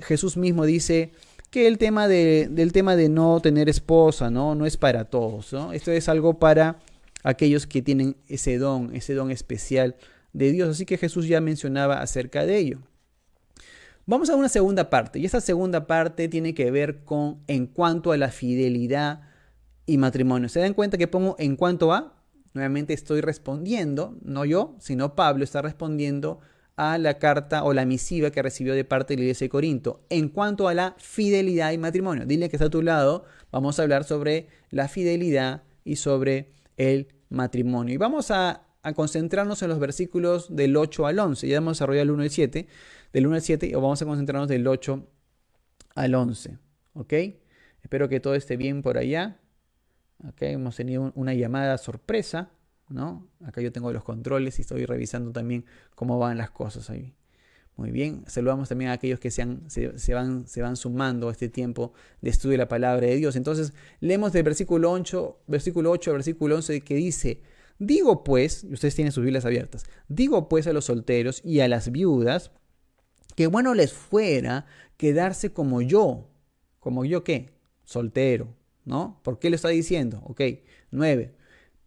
Jesús mismo dice que el tema de no tener esposa, no es para todos, ¿no? Esto es algo para aquellos que tienen ese don especial de Dios. Así que Jesús ya mencionaba acerca de ello. Vamos a una segunda parte, y esta segunda parte tiene que ver con en cuanto a la fidelidad y matrimonio. ¿Se dan cuenta que pongo en cuanto a? Nuevamente estoy respondiendo, no yo, sino Pablo está respondiendo a la carta o la misiva que recibió de parte de la iglesia de Corinto. En cuanto a la fidelidad y matrimonio, dile que está a tu lado, vamos a hablar sobre la fidelidad y sobre el matrimonio. Y vamos a concentrarnos en los versículos del 8 al 11. Ya hemos desarrollado el 1 y 7, del 1 al 7, y vamos a concentrarnos del 8 al 11. ¿Ok? Espero que todo esté bien por allá. Ok, hemos tenido una llamada sorpresa, ¿no? Acá yo tengo los controles y estoy revisando también cómo van las cosas ahí. Muy bien, saludamos también a aquellos que se van sumando a este tiempo de estudio de la palabra de Dios. Entonces, leemos del versículo 8 al versículo 11 que dice, digo pues, y ustedes tienen sus Biblias abiertas, digo pues a los solteros y a las viudas, que bueno les fuera quedarse como yo. ¿Como yo qué? Soltero, ¿no? ¿Por qué lo está diciendo? Ok, 9.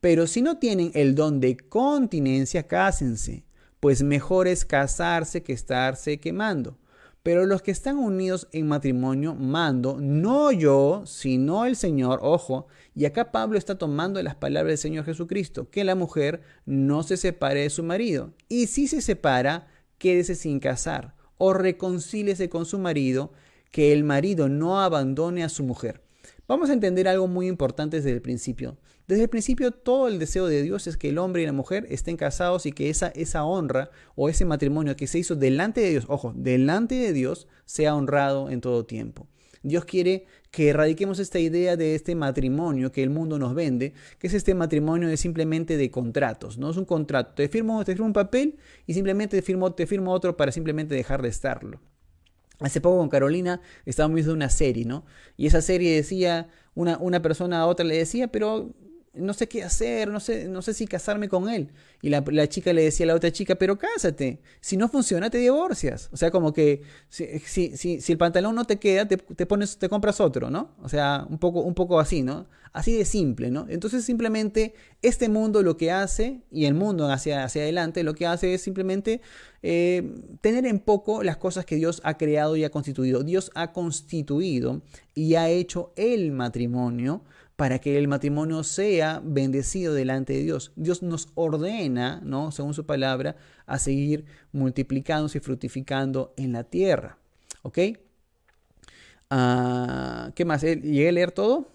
Pero si no tienen el don de continencia, cásense, pues mejor es casarse que estarse quemando. Pero los que están unidos en matrimonio, mando, no yo, sino el Señor, ojo, y acá Pablo está tomando las palabras del Señor Jesucristo, que la mujer no se separe de su marido, y si se separa, quédese sin casar, o reconcíliese con su marido, que el marido no abandone a su mujer. Vamos a entender algo muy importante desde el principio. Desde el principio todo el deseo de Dios es que el hombre y la mujer estén casados y que esa honra o ese matrimonio que se hizo delante de Dios, ojo, delante de Dios, sea honrado en todo tiempo. Dios quiere que erradiquemos esta idea de este matrimonio que el mundo nos vende, que es este matrimonio de simplemente de contratos. No es un contrato, te firmo un papel y simplemente te firmo otro para simplemente dejar de estarlo. Hace poco con Carolina estábamos viendo una serie, ¿no? Y esa serie decía, una persona a otra le decía, pero no sé qué hacer, no sé si casarme con él. Y la chica le decía a la otra chica, pero cásate, si no funciona te divorcias. O sea, como que si el pantalón no te queda, te compras otro, ¿no? O sea, un poco así, ¿no? Así de simple, ¿no? Entonces simplemente este mundo lo que hace, y el mundo hacia adelante, lo que hace es simplemente tener en poco las cosas que Dios ha creado y ha constituido. Dios ha constituido y ha hecho el matrimonio para que el matrimonio sea bendecido delante de Dios. Dios nos ordena, ¿no? Según su palabra, a seguir multiplicándose y fructificando en la tierra. ¿Ok? ¿Qué más? ¿Llegué a leer todo?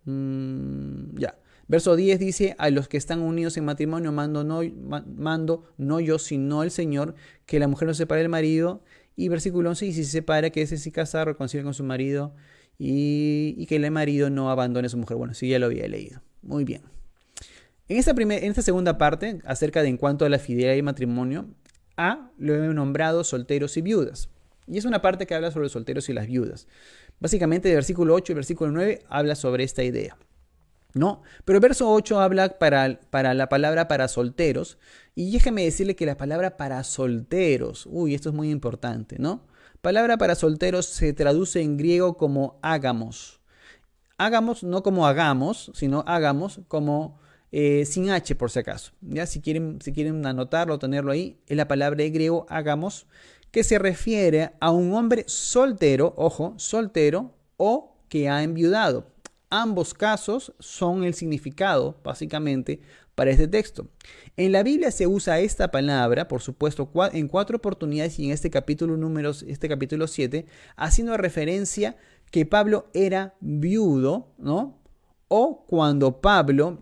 Ya. Verso 10 dice, a los que están unidos en matrimonio mando no yo, sino el Señor, que la mujer no se separe del marido. Y versículo 11, y si se separa, que ese sí casar, reconcilie con su marido, y que el marido no abandone a su mujer. Bueno, sí, ya lo había leído. Muy bien. En esta segunda parte, acerca de en cuanto a la fidelidad y matrimonio, lo he nombrado solteros y viudas. Y es una parte que habla sobre los solteros y las viudas. Básicamente, de versículo 8 y versículo 9 habla sobre esta idea, ¿no? Pero el verso 8 habla para la palabra para solteros. Y déjeme decirle que la palabra para solteros, esto es muy importante, ¿no? Palabra para solteros se traduce en griego como ágamos. Ágamos no como hagamos, sino ágamos como sin H por si acaso. ¿Ya? Si quieren anotarlo o tenerlo ahí, es la palabra de griego ágamos, que se refiere a un hombre soltero, ojo, soltero o que ha enviudado. Ambos casos son el significado, básicamente, para este texto. En la Biblia se usa esta palabra, por supuesto, en 4 oportunidades y en este capítulo 7, haciendo referencia que Pablo era viudo, ¿no? O cuando Pablo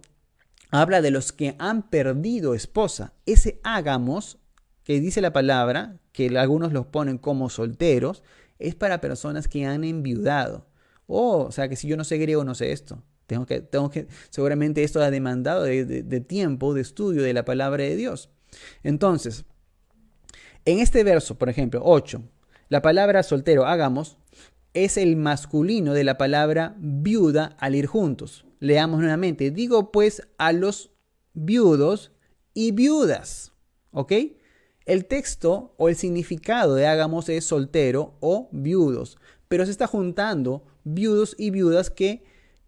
habla de los que han perdido esposa. Ese ágamos, que dice la palabra, que algunos los ponen como solteros, es para personas que han enviudado. O sea, que si yo no sé griego, no sé esto. Seguramente esto ha demandado de tiempo, de estudio de la palabra de Dios. Entonces, en este verso, por ejemplo, 8, la palabra soltero, hagamos, es el masculino de la palabra viuda al ir juntos. Leamos nuevamente. Digo pues a los viudos y viudas. ¿Ok? El texto o el significado de hagamos es soltero o viudos. Pero se está juntando viudos y viudas que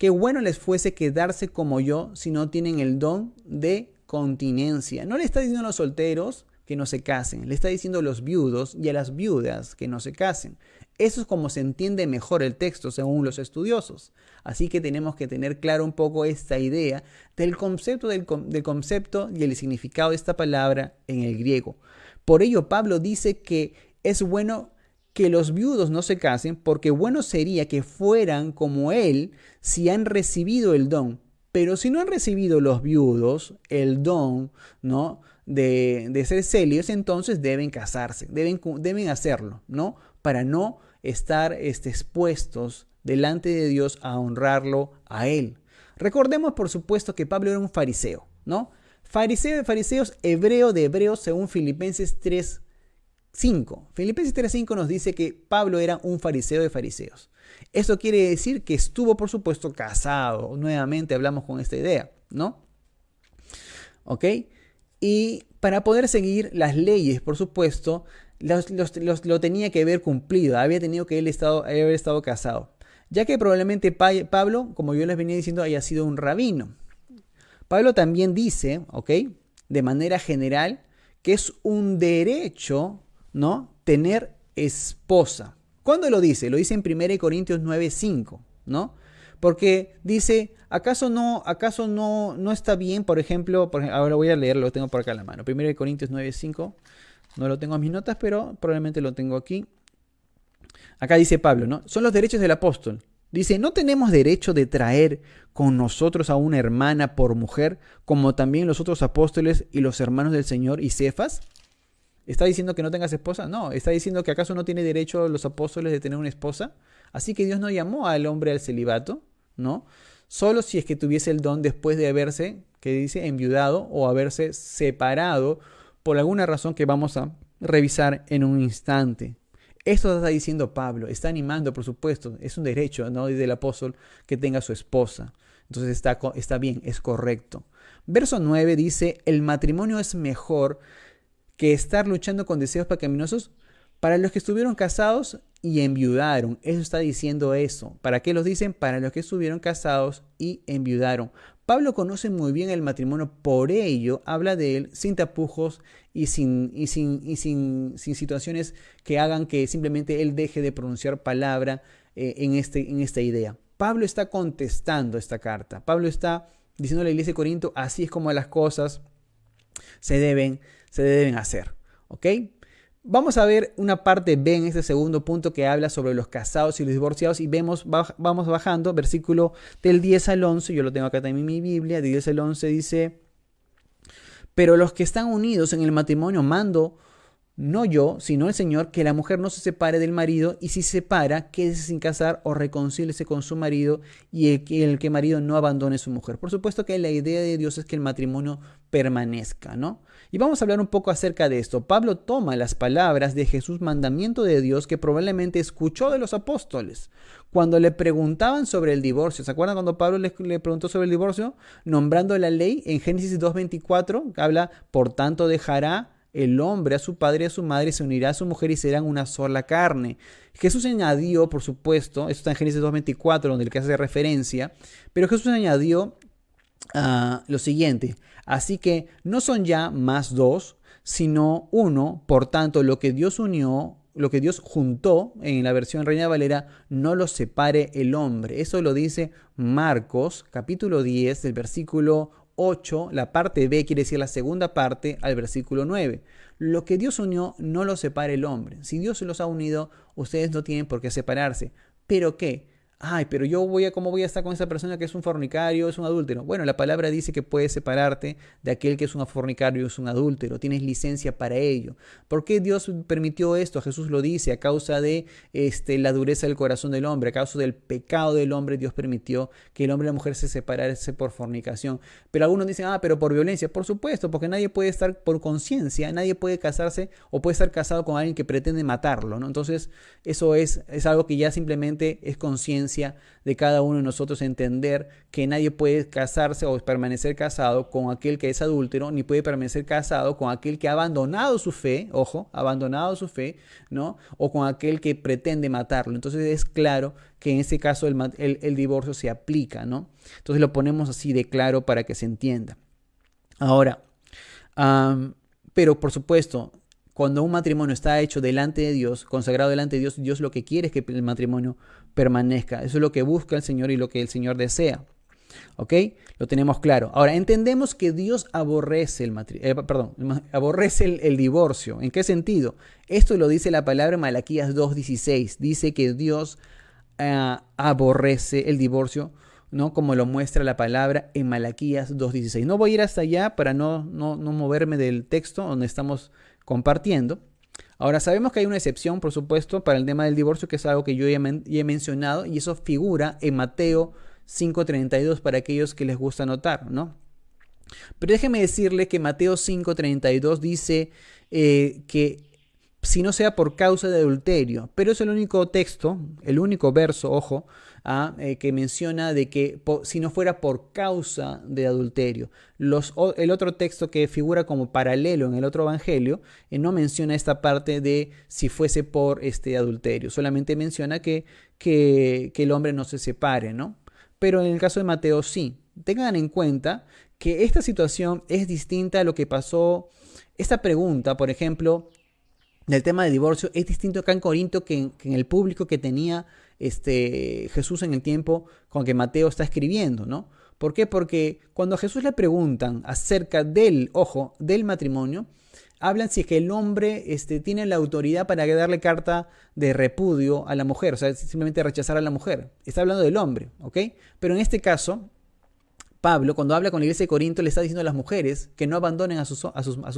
bueno les fuese quedarse como yo si no tienen el don de continencia. No le está diciendo a los solteros que no se casen, le está diciendo a los viudos y a las viudas que no se casen. Eso es como se entiende mejor el texto según los estudiosos. Así que tenemos que tener claro un poco esta idea del concepto y el significado de esta palabra en el griego. Por ello Pablo dice que es bueno que los viudos no se casen, porque bueno sería que fueran como él si han recibido el don. Pero si no han recibido los viudos el don, ¿no?, de ser célibes, entonces deben casarse, deben hacerlo, ¿no?, para no estar expuestos delante de Dios a honrarlo a él. Recordemos, por supuesto, que Pablo era un fariseo, ¿no? Fariseo de fariseos, hebreo de hebreos, según Filipenses 3:5. Filipenses 3:5 nos dice que Pablo era un fariseo de fariseos. Esto quiere decir que estuvo, por supuesto, casado. Nuevamente hablamos con esta idea, ¿no? ¿Ok? Y para poder seguir las leyes, por supuesto, lo tenía que haber cumplido. Había tenido que haber estado casado. Ya que probablemente Pablo, como yo les venía diciendo, haya sido un rabino. Pablo también dice, ¿ok?, de manera general, que es un derecho, ¿no?, tener esposa. ¿Cuándo lo dice? Lo dice en 1 Corintios 9:5, ¿no? Porque dice, ¿acaso no está bien, por ejemplo, ahora voy a leerlo, lo tengo por acá en la mano, 1 Corintios 9:5, no lo tengo en mis notas, pero probablemente lo tengo aquí. Acá dice Pablo, ¿no? Son los derechos del apóstol. Dice, ¿no tenemos derecho de traer con nosotros a una hermana por mujer, como también los otros apóstoles y los hermanos del Señor y Cefas? ¿Está diciendo que no tengas esposa? No, está diciendo que acaso no tiene derecho los apóstoles de tener una esposa. Así que Dios no llamó al hombre al celibato, ¿no? Solo si es que tuviese el don después de haberse, que dice, enviudado o haberse separado por alguna razón que vamos a revisar en un instante. Esto está diciendo Pablo, está animando, por supuesto, es un derecho, ¿no?, del apóstol que tenga su esposa. Entonces está bien, es correcto. Verso 9 dice, el matrimonio es mejor que estar luchando con deseos pecaminosos para los que estuvieron casados y enviudaron. Eso está diciendo eso. ¿Para qué los dicen? Para los que estuvieron casados y enviudaron. Pablo conoce muy bien el matrimonio, por ello habla de él sin tapujos y sin situaciones que hagan que simplemente él deje de pronunciar palabra en esta idea. Pablo está contestando esta carta. Pablo está diciendo a la iglesia de Corinto, así es como las cosas se deben hacer. ¿Ok? Vamos a ver una parte B en este segundo punto que habla sobre los casados y los divorciados y vamos bajando, versículo del 10 al 11, yo lo tengo acá también en mi Biblia, de 10 al 11 dice, pero los que están unidos en el matrimonio mando, no yo, sino el Señor, que la mujer no se separe del marido, y si se separa, quédese sin casar o reconcíliese con su marido, y el que marido no abandone a su mujer. Por supuesto que la idea de Dios es que el matrimonio permanezca, ¿no? Y vamos a hablar un poco acerca de esto. Pablo toma las palabras de Jesús, mandamiento de Dios, que probablemente escuchó de los apóstoles cuando le preguntaban sobre el divorcio. ¿Se acuerdan cuando Pablo le preguntó sobre el divorcio? Nombrando la ley en Génesis 2:24, que habla, por tanto dejará el hombre a su padre y a su madre, se unirá a su mujer y serán una sola carne. Jesús añadió, por supuesto, esto está en Génesis 2:24, donde el que hace referencia, pero Jesús añadió lo siguiente, así que no son ya más dos, sino uno, por tanto, lo que Dios unió, lo que Dios juntó, en la versión Reina Valera, no lo separe el hombre. Eso lo dice Marcos, capítulo 10, del versículo 8, la parte B quiere decir la segunda parte, al versículo 9. Lo que Dios unió, no lo separe el hombre. Si Dios los ha unido, ustedes no tienen por qué separarse. ¿Pero qué? Ay, pero ¿cómo voy a estar con esa persona que es un fornicario, es un adúltero? Bueno, la palabra dice que puedes separarte de aquel que es un fornicario, es un adúltero. Tienes licencia para ello. ¿Por qué Dios permitió esto? Jesús lo dice, a causa de la dureza del corazón del hombre, a causa del pecado del hombre, Dios permitió que el hombre y la mujer se separase por fornicación. Pero algunos dicen, pero por violencia. Por supuesto, porque nadie puede estar por conciencia, nadie puede casarse o puede estar casado con alguien que pretende matarlo, ¿no? Entonces, eso es algo que ya simplemente es conciencia de cada uno de nosotros, entender que nadie puede casarse o permanecer casado con aquel que es adúltero, ni puede permanecer casado con aquel que ha abandonado su fe, ojo, abandonado su fe, ¿no? O con aquel que pretende matarlo. Entonces es claro que en ese caso el divorcio se aplica, ¿no? Entonces lo ponemos así de claro para que se entienda. Ahora, pero por supuesto, cuando un matrimonio está hecho delante de Dios, consagrado delante de Dios, Dios lo que quiere es que el matrimonio permanezca. Eso es lo que busca el Señor y lo que el Señor desea. ¿Ok? Lo tenemos claro. Ahora, entendemos que Dios aborrece el divorcio. ¿En qué sentido? Esto lo dice la palabra en Malaquías 2:16. Dice que Dios aborrece el divorcio, ¿no? Como lo muestra la palabra en Malaquías 2:16. No voy a ir hasta allá para no moverme del texto donde estamos compartiendo. Ahora, sabemos que hay una excepción, por supuesto, para el tema del divorcio, que es algo que yo ya he mencionado, y eso figura en Mateo 5:32 para aquellos que les gusta anotar, ¿no? Pero déjeme decirle que Mateo 5:32 dice que si no sea por causa de adulterio, pero es el único texto, el único verso, ojo, que menciona de que si no fuera por causa de adulterio. El otro texto que figura como paralelo en el otro evangelio no menciona esta parte de si fuese por adulterio, solamente menciona que el hombre no se separe, ¿no? Pero en el caso de Mateo sí. Tengan en cuenta que esta situación es distinta a lo que pasó. Esta pregunta, por ejemplo, del tema de divorcio es distinto acá en Corinto que en el público que tenía Jesús en el tiempo con que Mateo está escribiendo, ¿no? ¿Por qué? Porque cuando a Jesús le preguntan acerca del matrimonio, hablan si es que el hombre tiene la autoridad para darle carta de repudio a la mujer, o sea, simplemente rechazar a la mujer. Está hablando del hombre, ¿ok? Pero en este caso, Pablo, cuando habla con la iglesia de Corinto, le está diciendo a las mujeres que no abandonen a sus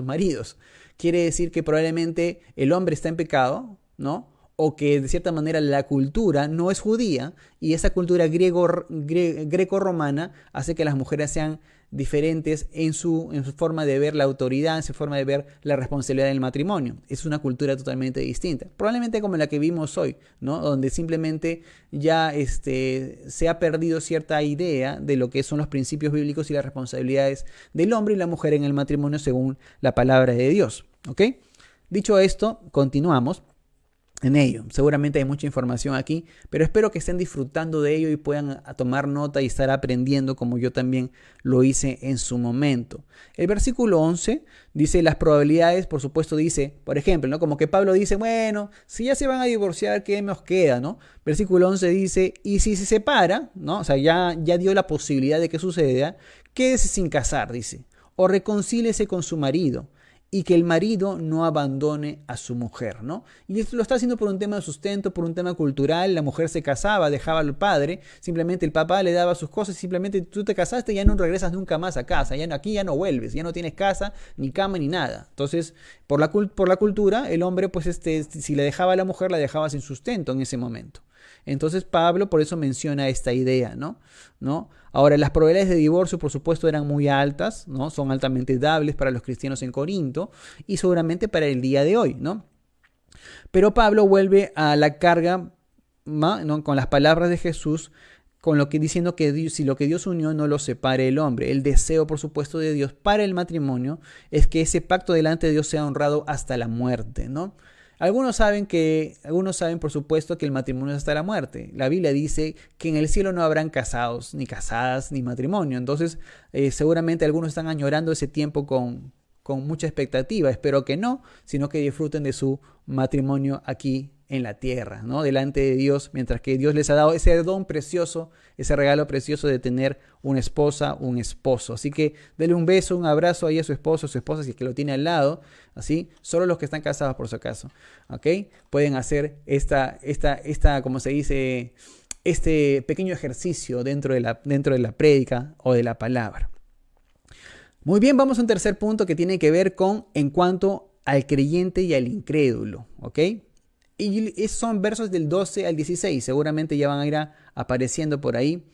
maridos. Quiere decir que probablemente el hombre está en pecado, ¿no? O que de cierta manera la cultura no es judía y esa cultura greco-romana hace que las mujeres sean diferentes en su forma de ver la autoridad, en su forma de ver la responsabilidad del matrimonio. Es una cultura totalmente distinta, probablemente como la que vimos hoy, ¿no? Donde simplemente ya se ha perdido cierta idea de lo que son los principios bíblicos y las responsabilidades del hombre y la mujer en el matrimonio según la palabra de Dios. ¿Ok? Dicho esto, continuamos en ello. Seguramente hay mucha información aquí, pero espero que estén disfrutando de ello y puedan tomar nota y estar aprendiendo como yo también lo hice en su momento. El versículo 11 dice las probabilidades, por supuesto dice, por ejemplo, ¿no? Como que Pablo dice, bueno, si ya se van a divorciar, ¿qué nos queda, no? Versículo 11 dice, y si se separa, ¿no? O sea, ya dio la posibilidad de que suceda, quédese sin casar, dice, o reconcíliese con su marido, y que el marido no abandone a su mujer, ¿no? Y esto lo está haciendo por un tema de sustento, por un tema cultural. La mujer se casaba, dejaba al padre, simplemente el papá le daba sus cosas, simplemente tú te casaste y ya no regresas nunca más a casa, aquí ya no vuelves, ya no tienes casa, ni cama, ni nada. Entonces, por la cultura, el hombre, pues si le dejaba a la mujer, la dejaba sin sustento en ese momento. Entonces Pablo por eso menciona esta idea, ¿no? Ahora, las probabilidades de divorcio, por supuesto, eran muy altas, ¿no? Son altamente dables para los cristianos en Corinto y seguramente para el día de hoy, ¿no? Pero Pablo vuelve a la carga, ¿no? Con las palabras de Jesús, diciendo que Dios, si lo que Dios unió no lo separe el hombre. El deseo, por supuesto, de Dios para el matrimonio es que ese pacto delante de Dios sea honrado hasta la muerte, ¿no? Algunos saben, por supuesto, que el matrimonio es hasta la muerte. La Biblia dice que en el cielo no habrán casados, ni casadas, ni matrimonio. Entonces, seguramente algunos están añorando ese tiempo con mucha expectativa. Espero que no, sino que disfruten de su matrimonio aquí en la tierra, ¿no? Delante de Dios, mientras que Dios les ha dado ese don precioso, ese regalo precioso de tener una esposa, un esposo. Así que dele un beso, un abrazo ahí a su esposo, si es que lo tiene al lado, así, solo los que están casados por si acaso, ¿ok? Pueden hacer como se dice, este pequeño ejercicio dentro de la prédica o de la palabra. Muy bien, vamos a un tercer punto que tiene que ver en cuanto al creyente y al incrédulo, ¿ok? Y son versos del 12 al 16, seguramente ya van a ir apareciendo por ahí,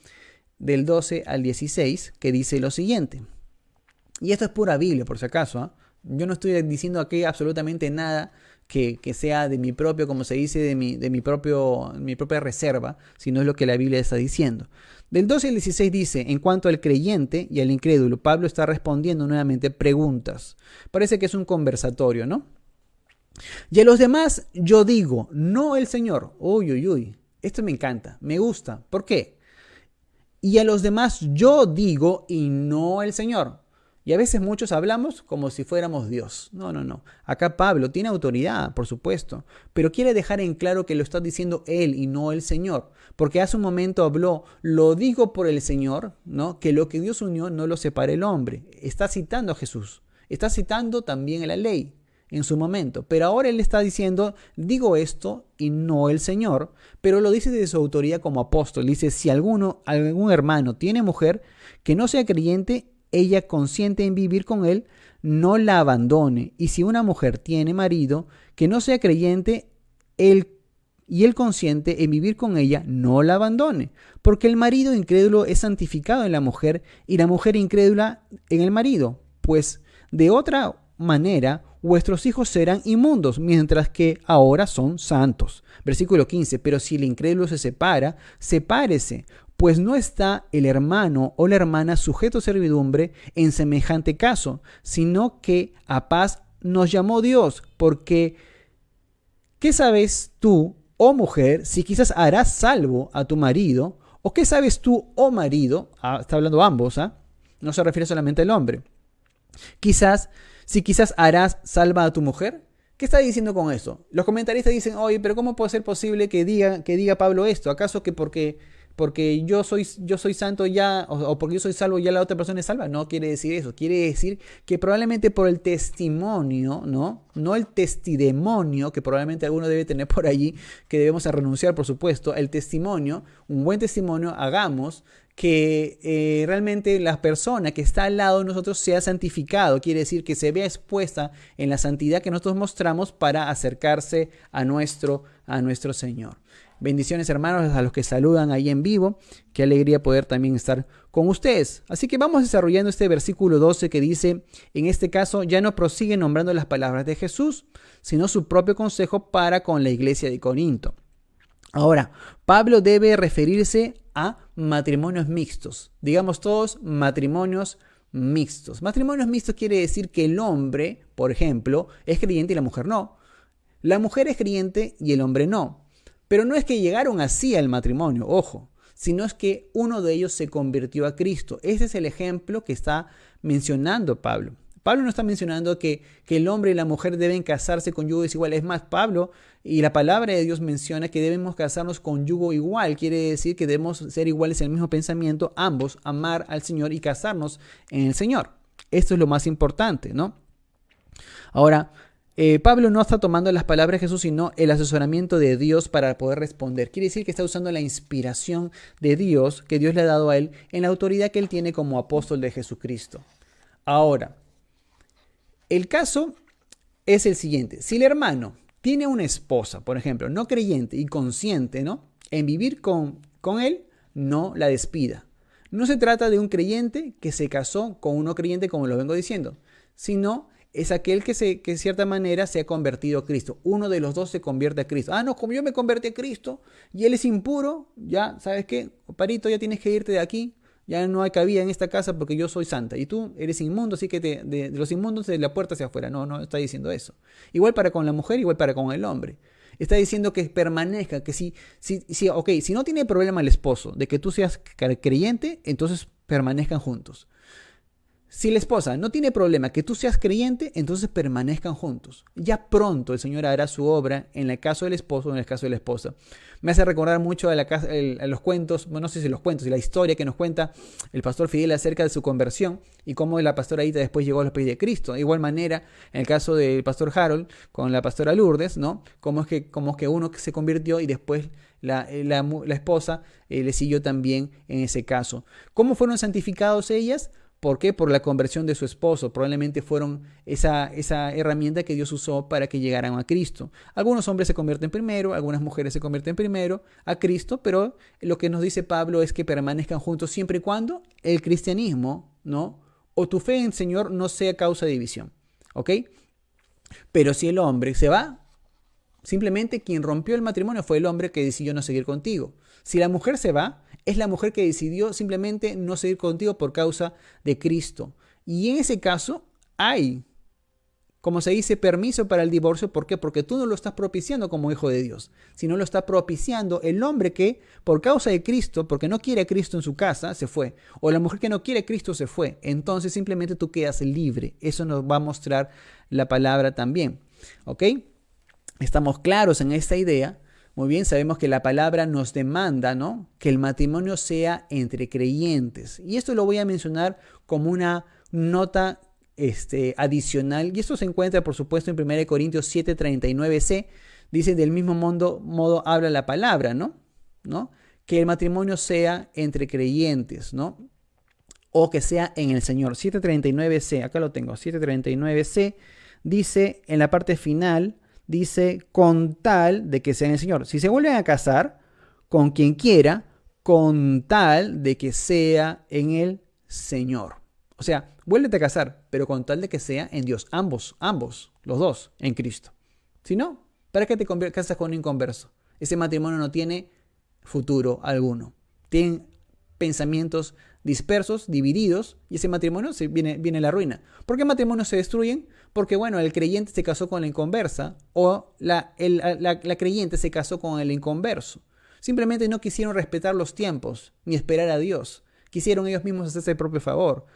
del 12 al 16, que dice lo siguiente. Y esto es pura Biblia, por si acaso, ¿eh? Yo no estoy diciendo aquí absolutamente nada que sea de mi propio, como se dice, de mi propia reserva, sino es lo que la Biblia está diciendo. Del 12 al 16 dice, en cuanto al creyente y al incrédulo, Pablo está respondiendo nuevamente preguntas. Parece que es un conversatorio, ¿no? Y a los demás yo digo, no el Señor. Uy. Esto me encanta, me gusta. ¿Por qué? Y a los demás yo digo y no el Señor. Y a veces muchos hablamos como si fuéramos Dios. No. Acá Pablo tiene autoridad, por supuesto, pero quiere dejar en claro que lo está diciendo él y no el Señor. Porque hace un momento habló, lo digo por el Señor, ¿no? Que lo que Dios unió no lo separe el hombre. Está citando a Jesús. Está citando también a la ley en su momento, pero ahora él está diciendo, digo esto y no el Señor, pero lo dice de su autoridad como apóstol. Dice, si algún hermano tiene mujer que no sea creyente, ella consiente en vivir con él, no la abandone. Y si una mujer tiene marido que no sea creyente, él consiente en vivir con ella, no la abandone. Porque el marido incrédulo es santificado en la mujer y la mujer incrédula en el marido. Pues de otra manera, vuestros hijos serán inmundos, mientras que ahora son santos. Versículo 15, pero si el incrédulo se separa, sepárese, pues no está el hermano o la hermana sujeto a servidumbre en semejante caso, sino que a paz nos llamó Dios, porque ¿qué sabes tú, oh mujer, si quizás harás salvo a tu marido? ¿O qué sabes tú, oh marido? Está hablando ambos, no se refiere solamente al hombre. Si quizás harás salva a tu mujer. ¿Qué está diciendo con eso? Los comentaristas dicen, oye, pero ¿cómo puede ser posible que diga Pablo esto? ¿Acaso que porque yo soy santo ya, o porque yo soy salvo ya la otra persona es salva? No quiere decir eso. Quiere decir que probablemente por el testimonio, no el testidemonio, que probablemente alguno debe tener por allí, que debemos renunciar, por supuesto, el testimonio, un buen testimonio, hagamos que realmente la persona que está al lado de nosotros sea santificado. Quiere decir que se vea expuesta en la santidad que nosotros mostramos para acercarse a nuestro Señor. Bendiciones, hermanos, a los que saludan ahí en vivo. Qué alegría poder también estar con ustedes. Así que vamos desarrollando este versículo 12 que dice, en este caso ya no prosigue nombrando las palabras de Jesús, sino su propio consejo para con la iglesia de Corinto. Ahora, Pablo debe referirse a matrimonios mixtos. Digamos todos matrimonios mixtos. Matrimonios mixtos quiere decir que el hombre, por ejemplo, es creyente y la mujer no. La mujer es creyente y el hombre no. Pero no es que llegaron así al matrimonio, ojo, sino es que uno de ellos se convirtió a Cristo. Ese es el ejemplo que está mencionando Pablo. Pablo no está mencionando que el hombre y la mujer deben casarse con yugo desigual. Es más, Pablo y la palabra de Dios menciona que debemos casarnos con yugo igual. Quiere decir que debemos ser iguales en el mismo pensamiento, ambos, amar al Señor y casarnos en el Señor. Esto es lo más importante, ¿no? Ahora, Pablo no está tomando las palabras de Jesús, sino el asesoramiento de Dios para poder responder. Quiere decir que está usando la inspiración de Dios que Dios le ha dado a él en la autoridad que él tiene como apóstol de Jesucristo. Ahora, el caso es el siguiente. Si el hermano tiene una esposa, por ejemplo, no creyente y consciente, ¿no?, en vivir con él, no la despida. No se trata de un creyente que se casó con un no creyente, como lo vengo diciendo, sino es aquel que de cierta manera se ha convertido a Cristo. Uno de los dos se convierte a Cristo. No, como yo me convertí a Cristo y él es impuro, ya, ¿sabes qué? Parito, ya tienes que irte de aquí. Ya no hay cabida en esta casa porque yo soy santa y tú eres inmundo, así que de los inmundos de la puerta hacia afuera. No está diciendo eso. Igual para con la mujer, igual para con el hombre. Está diciendo que permanezca, que si no tiene problema el esposo de que tú seas creyente, entonces permanezcan juntos. Si la esposa no tiene problema que tú seas creyente, entonces permanezcan juntos. Ya pronto el Señor hará su obra en el caso del esposo o en el caso de la esposa. Me hace recordar mucho a los cuentos, bueno, no sé si los cuentos, y la historia que nos cuenta el pastor Fidel acerca de su conversión y cómo la pastora Aida después llegó a los pies de Cristo. De igual manera, en el caso del pastor Harold con la pastora Lourdes, ¿no? Cómo es que uno se convirtió y después la esposa le siguió también en ese caso. ¿Cómo fueron santificados ellas? ¿Por qué? Por la conversión de su esposo. Probablemente fueron esa herramienta que Dios usó para que llegaran a Cristo. Algunos hombres se convierten primero, algunas mujeres se convierten primero a Cristo, pero lo que nos dice Pablo es que permanezcan juntos siempre y cuando el cristianismo, ¿no?, o tu fe en el Señor no sea causa de división. ¿Ok? Pero si el hombre se va, simplemente quien rompió el matrimonio fue el hombre que decidió no seguir contigo. Si la mujer se va, es la mujer que decidió simplemente no seguir contigo por causa de Cristo. Y en ese caso hay, como se dice, permiso para el divorcio. ¿Por qué? Porque tú no lo estás propiciando como hijo de Dios, sino lo está propiciando el hombre que por causa de Cristo, porque no quiere a Cristo en su casa, se fue. O la mujer que no quiere a Cristo se fue. Entonces simplemente tú quedas libre. Eso nos va a mostrar la palabra también. ¿Ok? Estamos claros en esta idea. Muy bien, sabemos que la palabra nos demanda, ¿no?, que el matrimonio sea entre creyentes. Y esto lo voy a mencionar como una nota adicional. Y esto se encuentra, por supuesto, en 1 Corintios 7:39c. Dice, del mismo modo habla la palabra, ¿no? Que el matrimonio sea entre creyentes, ¿no? O que sea en el Señor. 7:39c, acá lo tengo. 7:39c dice en la parte final, dice, con tal de que sea en el Señor. Si se vuelven a casar con quien quiera, con tal de que sea en el Señor. O sea, vuélvete a casar, pero con tal de que sea en Dios. Ambos, los dos, en Cristo. Si no, ¿para qué te casas con un inconverso? Ese matrimonio no tiene futuro alguno. Tienen pensamientos dispersos, divididos, y ese matrimonio viene la ruina. ¿Por qué matrimonios se destruyen? Porque, bueno, el creyente se casó con la inconversa o la creyente se casó con el inconverso. Simplemente no quisieron respetar los tiempos ni esperar a Dios. Quisieron ellos mismos hacerse el propio favor.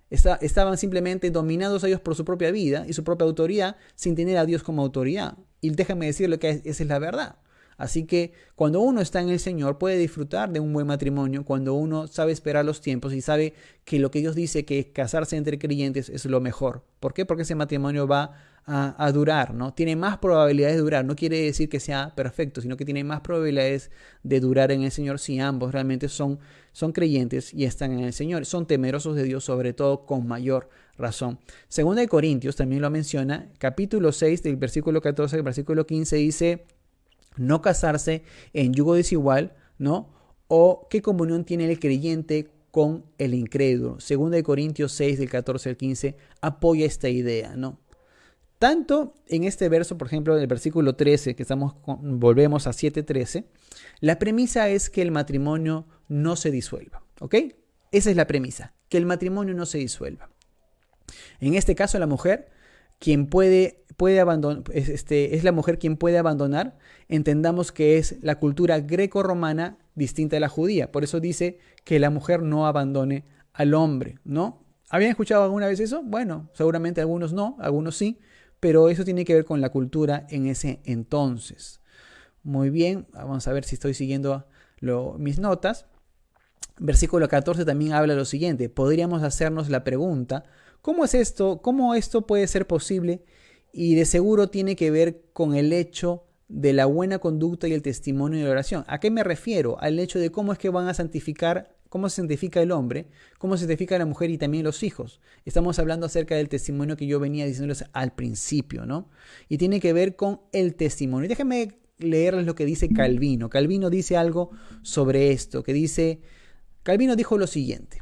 Estaban simplemente dominados ellos por su propia vida y su propia autoridad sin tener a Dios como autoridad. Y déjame decirle que esa es la verdad. Así que cuando uno está en el Señor puede disfrutar de un buen matrimonio, cuando uno sabe esperar los tiempos y sabe que lo que Dios dice que casarse entre creyentes es lo mejor. ¿Por qué? Porque ese matrimonio va a durar, ¿no? Tiene más probabilidades de durar. No quiere decir que sea perfecto, sino que tiene más probabilidades de durar en el Señor si ambos realmente son creyentes y están en el Señor. Son temerosos de Dios, sobre todo con mayor razón. Segunda de Corintios también lo menciona, capítulo 6 del versículo 14 al versículo 15 dice: no casarse en yugo desigual, ¿no? O qué comunión tiene el creyente con el incrédulo. 2 Corintios 6, del 14 al 15, apoya esta idea, ¿no? Tanto en este verso, por ejemplo, en el versículo 13, que volvemos a 7:13, la premisa es que el matrimonio no se disuelva, ¿ok? Esa es la premisa, que el matrimonio no se disuelva. En este caso, la mujer, quien puede abandonar, es la mujer quien puede abandonar. Entendamos que es la cultura greco-romana distinta a la judía. Por eso dice que la mujer no abandone al hombre, ¿no? ¿Habían escuchado alguna vez eso? Bueno, seguramente algunos no, algunos sí, pero eso tiene que ver con la cultura en ese entonces. Muy bien, vamos a ver si estoy siguiendo mis notas. Versículo 14 también habla lo siguiente. Podríamos hacernos la pregunta, ¿cómo es esto? ¿Cómo esto puede ser posible? Y de seguro tiene que ver con el hecho de la buena conducta y el testimonio de la oración. ¿A qué me refiero? Al hecho de cómo es que van a santificar, cómo se santifica el hombre, cómo se santifica la mujer y también los hijos. Estamos hablando acerca del testimonio que yo venía diciéndoles al principio, ¿no? Y tiene que ver con el testimonio. Déjenme leerles lo que dice Calvino. Calvino dice algo sobre esto, Calvino dijo lo siguiente: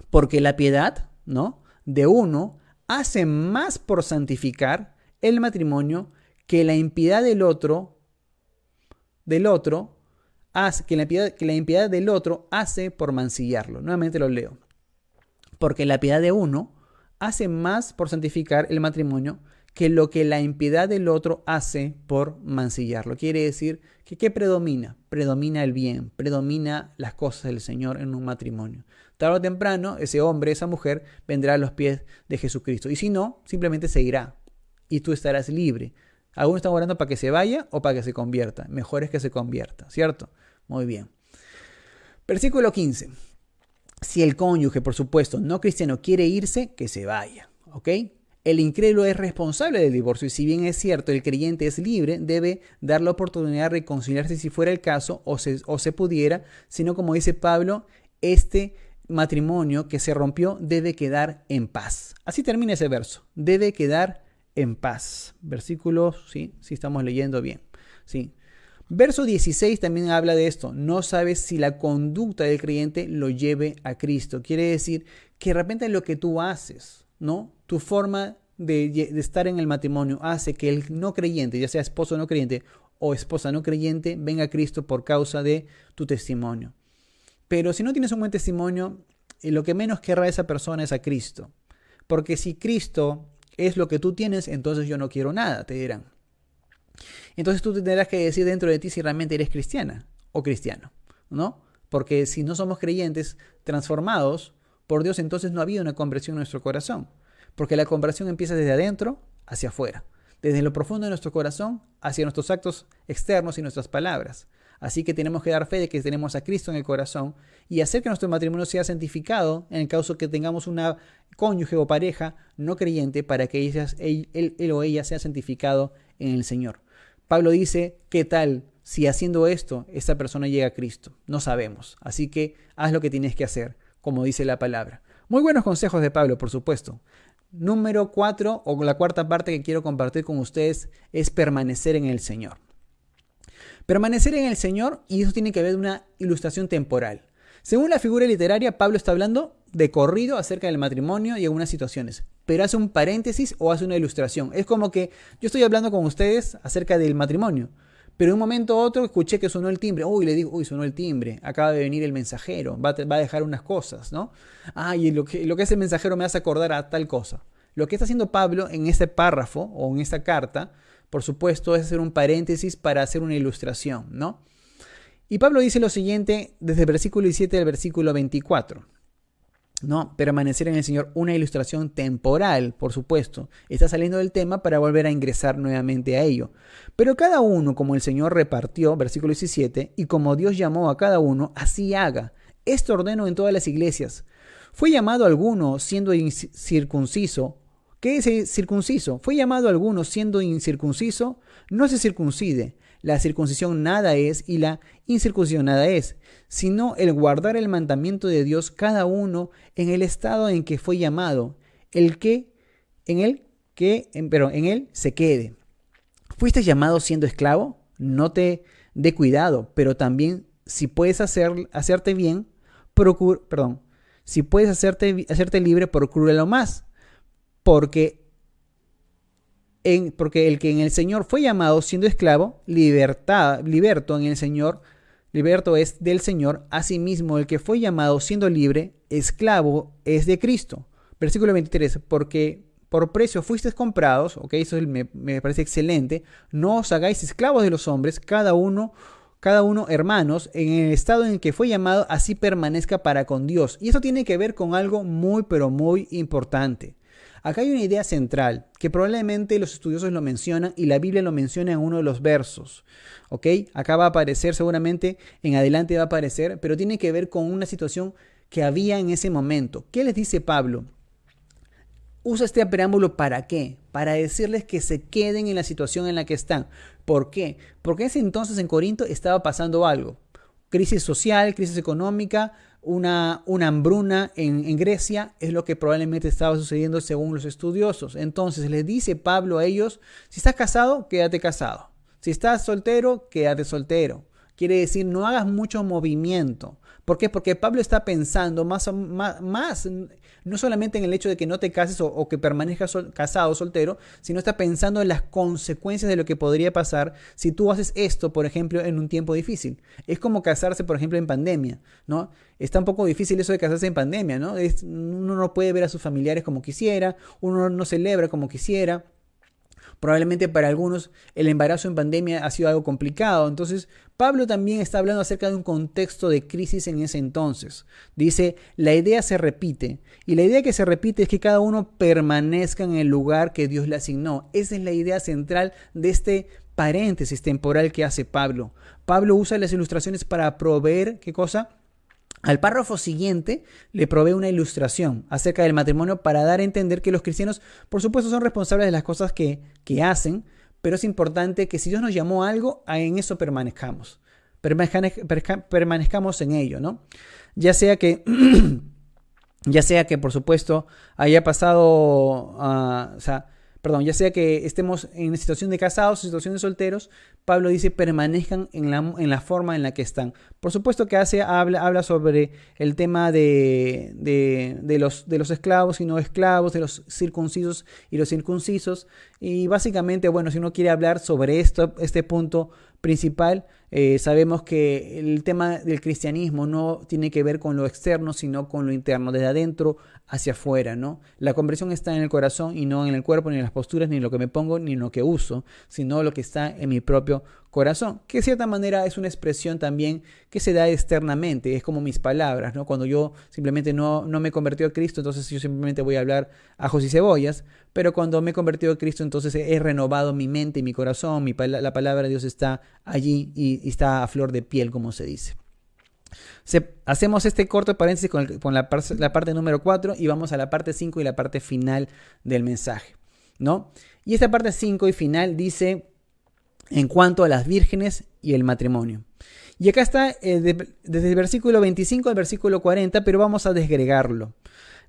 porque la piedad, ¿no?, de uno hace más por santificar el matrimonio que la impiedad del otro hace, que la impiedad del otro hace por mancillarlo. Nuevamente lo leo. Porque la piedad de uno hace más por santificar el matrimonio que lo que la impiedad del otro hace por mancillarlo. Quiere decir que ¿qué predomina? Predomina el bien, predomina las cosas del Señor en un matrimonio. Tarde o temprano, ese hombre, esa mujer, vendrá a los pies de Jesucristo. Y si no, simplemente se irá y tú estarás libre. Algunos están orando para que se vaya o para que se convierta. Mejor es que se convierta, ¿cierto? Muy bien. Versículo 15. Si el cónyuge, por supuesto, no cristiano quiere irse, que se vaya, ¿ok? El incrédulo es responsable del divorcio y si bien es cierto, el creyente es libre, debe dar la oportunidad de reconciliarse si fuera el caso o se pudiera, sino como dice Pablo, este matrimonio que se rompió debe quedar en paz. Así termina ese verso, debe quedar en paz. Versículo, sí estamos leyendo bien, sí. Verso 16 también habla de esto. No sabes si la conducta del creyente lo lleve a Cristo. Quiere decir que de repente lo que tú haces, ¿no?, tu forma de estar en el matrimonio hace que el no creyente, ya sea esposo no creyente o esposa no creyente, venga a Cristo por causa de tu testimonio. Pero si no tienes un buen testimonio, lo que menos querrá esa persona es a Cristo. Porque si Cristo es lo que tú tienes, entonces yo no quiero nada, te dirán. Entonces tú tendrás que decir dentro de ti si realmente eres cristiana o cristiano, ¿no? Porque si no somos creyentes transformados por Dios, entonces no ha habido una conversión en nuestro corazón. Porque la conversión empieza desde adentro hacia afuera, desde lo profundo de nuestro corazón hacia nuestros actos externos y nuestras palabras. Así que tenemos que dar fe de que tenemos a Cristo en el corazón y hacer que nuestro matrimonio sea santificado en el caso que tengamos una cónyuge o pareja no creyente para que él o ella sea santificado en el Señor. Pablo dice, ¿qué tal si haciendo esto esta persona llega a Cristo? No sabemos. Así que haz lo que tienes que hacer, como dice la palabra. Muy buenos consejos de Pablo, por supuesto. Número 4, o la cuarta parte que quiero compartir con ustedes, es permanecer en el Señor. Permanecer en el Señor, y eso tiene que ver con una ilustración temporal. Según la figura literaria, Pablo está hablando de corrido acerca del matrimonio y algunas situaciones, pero hace un paréntesis o hace una ilustración. Es como que yo estoy hablando con ustedes acerca del matrimonio, pero en un momento u otro escuché que sonó el timbre. Le digo, sonó el timbre, acaba de venir el mensajero, va a dejar unas cosas, ¿no? Y lo que es el mensajero me hace acordar a tal cosa. Lo que está haciendo Pablo en este párrafo o en esta carta, por supuesto, es hacer un paréntesis para hacer una ilustración, ¿no? Y Pablo dice lo siguiente desde el versículo 17 al versículo 24. ¿No? Permanecer en el Señor, una ilustración temporal, por supuesto. Está saliendo del tema para volver a ingresar nuevamente a ello. Pero cada uno, como el Señor repartió, versículo 17, y como Dios llamó a cada uno, así haga. Esto ordeno en todas las iglesias. ¿Fue llamado alguno siendo incircunciso? ¿Qué es circunciso? ¿Fue llamado alguno siendo incircunciso? No se circuncide. La circuncisión nada es y la incircuncisión nada es, sino el guardar el mandamiento de Dios cada uno en el estado en que fue llamado, en él se quede. ¿Fuiste llamado siendo esclavo? no te dé cuidado, pero también si puedes hacerte bien, si puedes hacerte libre, procúralo más, porque porque el que en el Señor fue llamado siendo esclavo, liberto en el Señor, liberto es del Señor. Asimismo, el que fue llamado siendo libre, esclavo es de Cristo. Versículo 23, porque por precio fuisteis comprados, ok, eso me parece excelente, no os hagáis esclavos de los hombres, cada uno, hermanos, en el estado en el que fue llamado, así permanezca para con Dios. Y eso tiene que ver con algo muy, pero muy importante. Acá hay una idea central que probablemente los estudiosos lo mencionan y la Biblia lo menciona en uno de los versos. ¿Ok? Acá va a aparecer, seguramente en adelante va a aparecer, pero tiene que ver con una situación que había en ese momento. ¿Qué les dice Pablo? Usa este preámbulo ¿para qué? Para decirles que se queden en la situación en la que están. ¿Por qué? Porque en ese entonces en Corinto estaba pasando algo. Crisis social, crisis económica, una hambruna en Grecia es lo que probablemente estaba sucediendo según los estudiosos. Entonces les dice Pablo a ellos, si estás casado, quédate casado. Si estás soltero, quédate soltero. Quiere decir, no hagas mucho movimiento. ¿Por qué? Porque Pablo está pensando más, no solamente en el hecho de que no te cases o que permanezcas casado o soltero, sino está pensando en las consecuencias de lo que podría pasar si tú haces esto, por ejemplo, en un tiempo difícil. Es como casarse, por ejemplo, en pandemia, ¿no? Está un poco difícil eso de casarse en pandemia, ¿no? Uno no puede ver a sus familiares como quisiera, uno no celebra como quisiera. Probablemente para algunos el embarazo en pandemia ha sido algo complicado. Entonces, Pablo también está hablando acerca de un contexto de crisis en ese entonces. Dice, la idea se repite. Y la idea que se repite es que cada uno permanezca en el lugar que Dios le asignó. Esa es la idea central de este paréntesis temporal que hace Pablo. Pablo usa las ilustraciones para proveer, ¿qué cosa? Al párrafo siguiente le provee una ilustración acerca del matrimonio para dar a entender que los cristianos, por supuesto, son responsables de las cosas que hacen, pero es importante que si Dios nos llamó a algo, en eso permanezcamos. Permanezcamos en ello, ¿no? Ya sea que, por supuesto, haya pasado, ya sea que estemos en situación de casados o situación de solteros, Pablo dice permanezcan en la forma en la que están. Por supuesto que habla sobre el tema de los esclavos y no esclavos, de los circuncisos y los incurcisos. Y básicamente, bueno, si uno quiere hablar sobre este punto principal, sabemos que el tema del cristianismo no tiene que ver con lo externo, sino con lo interno, desde adentro hacia afuera, ¿no? La conversión está en el corazón y no en el cuerpo, ni en las posturas, ni en lo que me pongo, ni en lo que uso, sino lo que está en mi propio corazón, que de cierta manera es una expresión también que se da externamente, es como mis palabras, ¿no? Cuando yo simplemente no me convertí a Cristo, entonces yo simplemente voy a hablar ajos y cebollas, pero cuando me he convertido a Cristo, entonces he renovado mi mente y mi corazón, la palabra de Dios está allí y está a flor de piel, como se dice. Hacemos este corto paréntesis con la parte número 4 y vamos a la parte 5 y la parte final del mensaje, ¿no? Y esta parte 5 y final dice en cuanto a las vírgenes y el matrimonio. Y acá está desde el versículo 25 al versículo 40, pero vamos a desgregarlo.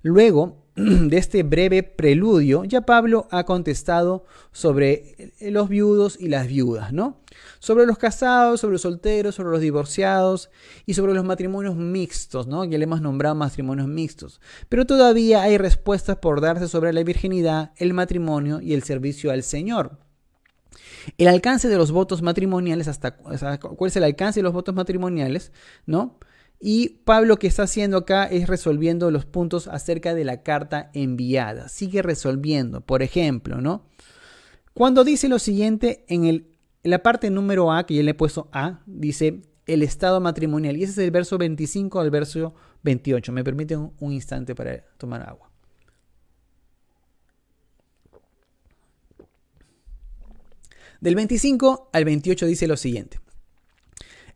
Luego de este breve preludio, ya Pablo ha contestado sobre los viudos y las viudas, ¿no? Sobre los casados, sobre los solteros, sobre los divorciados y sobre los matrimonios mixtos, ¿no? Ya le hemos nombrado matrimonios mixtos. Pero todavía hay respuestas por darse sobre la virginidad, el matrimonio y el servicio al Señor. El alcance de los votos matrimoniales, ¿cuál es el alcance de los votos matrimoniales? ¿No? Y Pablo, que está haciendo acá es resolviendo los puntos acerca de la carta enviada. Sigue resolviendo. Por ejemplo, ¿no? Cuando dice lo siguiente en la parte número A, que ya le he puesto A, dice el estado matrimonial. Y ese es el verso 25 al verso 28. Me permiten un instante para tomar agua. Del 25 al 28 dice lo siguiente.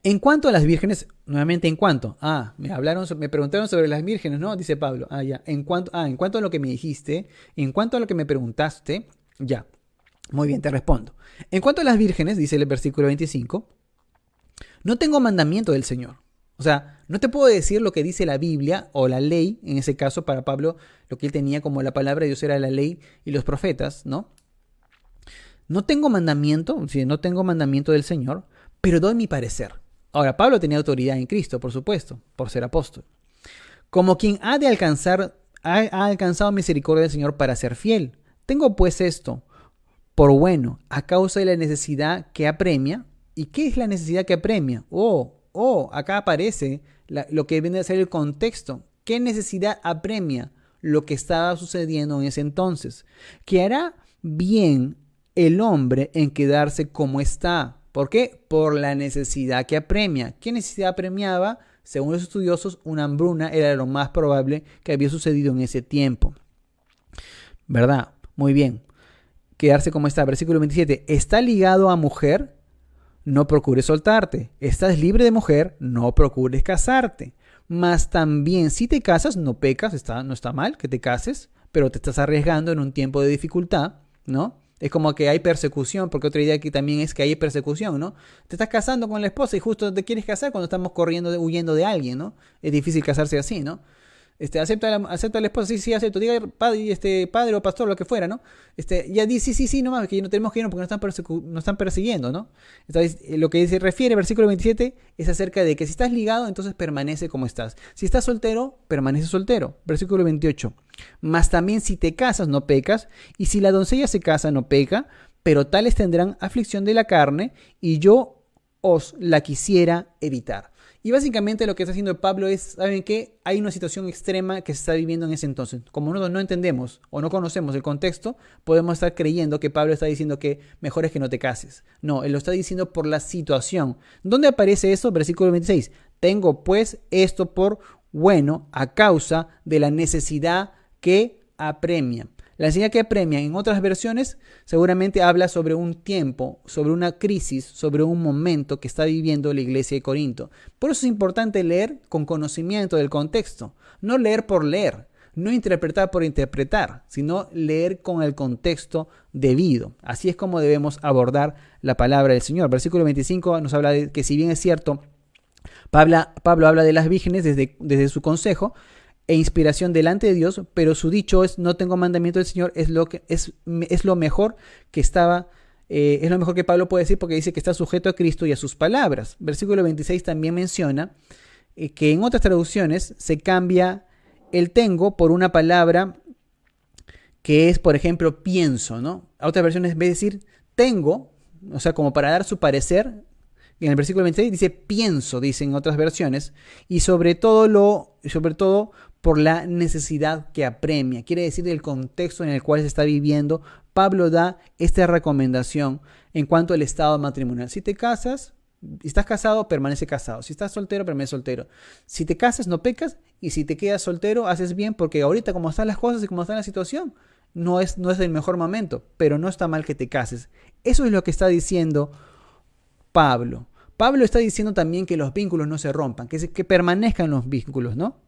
En cuanto a las vírgenes, nuevamente en cuanto. Me preguntaron sobre las vírgenes, ¿no? Dice Pablo. Ya. En cuanto a lo que me dijiste, en cuanto a lo que me preguntaste, ya. Muy bien, te respondo. En cuanto a las vírgenes, dice el versículo 25, no tengo mandamiento del Señor. O sea, no te puedo decir lo que dice la Biblia o la ley. En ese caso, para Pablo, lo que él tenía como la palabra de Dios era la ley y los profetas, ¿no? No tengo mandamiento, sí, no tengo mandamiento del Señor, pero doy mi parecer. Ahora, Pablo tenía autoridad en Cristo, por supuesto, por ser apóstol. Como quien ha alcanzado misericordia del Señor para ser fiel. Tengo pues esto por bueno, a causa de la necesidad que apremia. ¿Y qué es la necesidad que apremia? Acá aparece lo que viene a ser el contexto. ¿Qué necesidad apremia lo que estaba sucediendo en ese entonces? Que hará bien el hombre en quedarse como está. ¿Por qué? Por la necesidad que apremia. ¿Qué necesidad apremiaba? Según los estudiosos, una hambruna era lo más probable que había sucedido en ese tiempo. ¿Verdad? Muy bien. Quedarse como está. Versículo 27. ¿Está ligado a mujer? No procures soltarte. ¿Estás libre de mujer? No procures casarte. Mas también si te casas, no pecas. No está mal que te cases, pero te estás arriesgando en un tiempo de dificultad, ¿no? Es como que hay persecución, porque otra idea aquí también es que hay persecución, ¿no? Te estás casando con la esposa y justo te quieres casar cuando estamos huyendo de alguien, ¿no? Es difícil casarse así, ¿no? Acepta a la esposa, sí, acepto. Diga padre o pastor, lo que fuera, ¿no? Ya dice, sí, nomás, que no tenemos que irnos porque nos están persiguiendo, ¿no? Entonces, lo que se refiere, versículo 27, es acerca de que si estás ligado, entonces permanece como estás. Si estás soltero, permanece soltero. Versículo 28. Mas también si te casas, no pecas, y si la doncella se casa, no peca, pero tales tendrán aflicción de la carne, y yo os la quisiera evitar. Y básicamente lo que está haciendo Pablo es, ¿saben qué? Hay una situación extrema que se está viviendo en ese entonces. Como nosotros no entendemos o no conocemos el contexto, podemos estar creyendo que Pablo está diciendo que mejor es que no te cases. No, él lo está diciendo por la situación. ¿Dónde aparece eso? Versículo 26. Tengo pues esto por bueno a causa de la necesidad que apremia. La necesidad que apremia en otras versiones seguramente habla sobre un tiempo, sobre una crisis, sobre un momento que está viviendo la iglesia de Corinto. Por eso es importante leer con conocimiento del contexto, no leer por leer, no interpretar por interpretar, sino leer con el contexto debido. Así es como debemos abordar la palabra del Señor. Versículo 25 nos habla de que si bien es cierto, Pablo habla de las vírgenes desde su consejo, e inspiración delante de Dios, pero su dicho es no tengo mandamiento del Señor, es lo mejor que es lo mejor que Pablo puede decir porque dice que está sujeto a Cristo y a sus palabras. Versículo 26 también menciona que en otras traducciones se cambia el tengo por una palabra que es, por ejemplo, pienso, ¿no? A otras versiones en vez de decir tengo, o sea, como para dar su parecer, en el versículo 26 dice pienso, dicen otras versiones, y sobre todo por la necesidad que apremia. Quiere decir el contexto en el cual se está viviendo. Pablo da esta recomendación en cuanto al estado matrimonial. Si te casas, si estás casado, permanece casado. Si estás soltero, permanece soltero. Si te casas, no pecas. Y si te quedas soltero, haces bien, porque ahorita como están las cosas y como está la situación, no es el mejor momento, pero no está mal que te cases. Eso es lo que está diciendo Pablo. Pablo está diciendo también que los vínculos no se rompan, que permanezcan los vínculos, ¿no?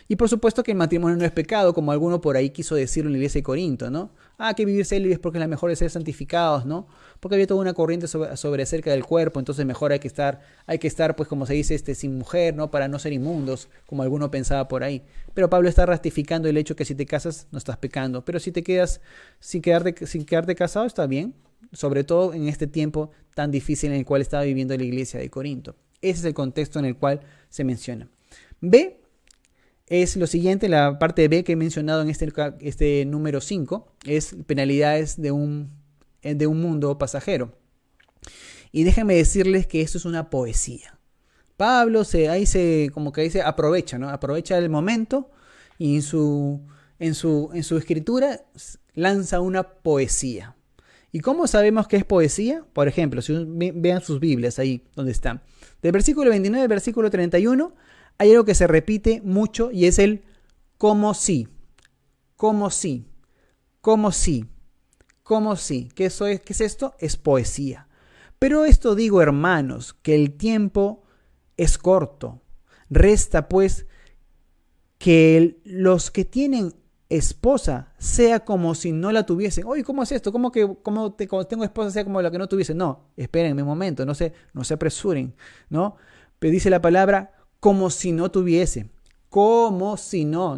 Y por supuesto que el matrimonio no es pecado, como alguno por ahí quiso decirlo en la iglesia de Corinto, ¿no? Que vivir célibes porque la mejor es ser santificados, ¿no? Porque había toda una corriente sobre acerca del cuerpo, entonces mejor hay que estar, pues como se dice, sin mujer, ¿no? Para no ser inmundos, como alguno pensaba por ahí. Pero Pablo está ratificando el hecho que si te casas no estás pecando, pero si te quedas sin quedarte casado está bien, sobre todo en este tiempo tan difícil en el cual estaba viviendo la iglesia de Corinto. Ese es el contexto en el cual se menciona. B es lo siguiente, la parte B que he mencionado en este número 5, es penalidades de un mundo pasajero. Y déjenme decirles que esto es una poesía. Pablo ahí se aprovecha, ¿no? Aprovecha el momento y en su escritura lanza una poesía. ¿Y cómo sabemos que es poesía? Por ejemplo, si vean sus Biblias ahí donde están. Del versículo 29 al versículo 31 hay algo que se repite mucho y es el como si, como si, como si, como si. ¿Qué es esto? Es poesía. Pero esto digo, hermanos, que el tiempo es corto. Resta pues que los que tienen esposa sea como si no la tuviesen. Oye, ¿cómo es esto? ¿Cómo tengo esposa sea como la que no tuviesen? No, espérenme un momento, no se apresuren, ¿no? Pero dice la palabra como si no tuviese. Como si no,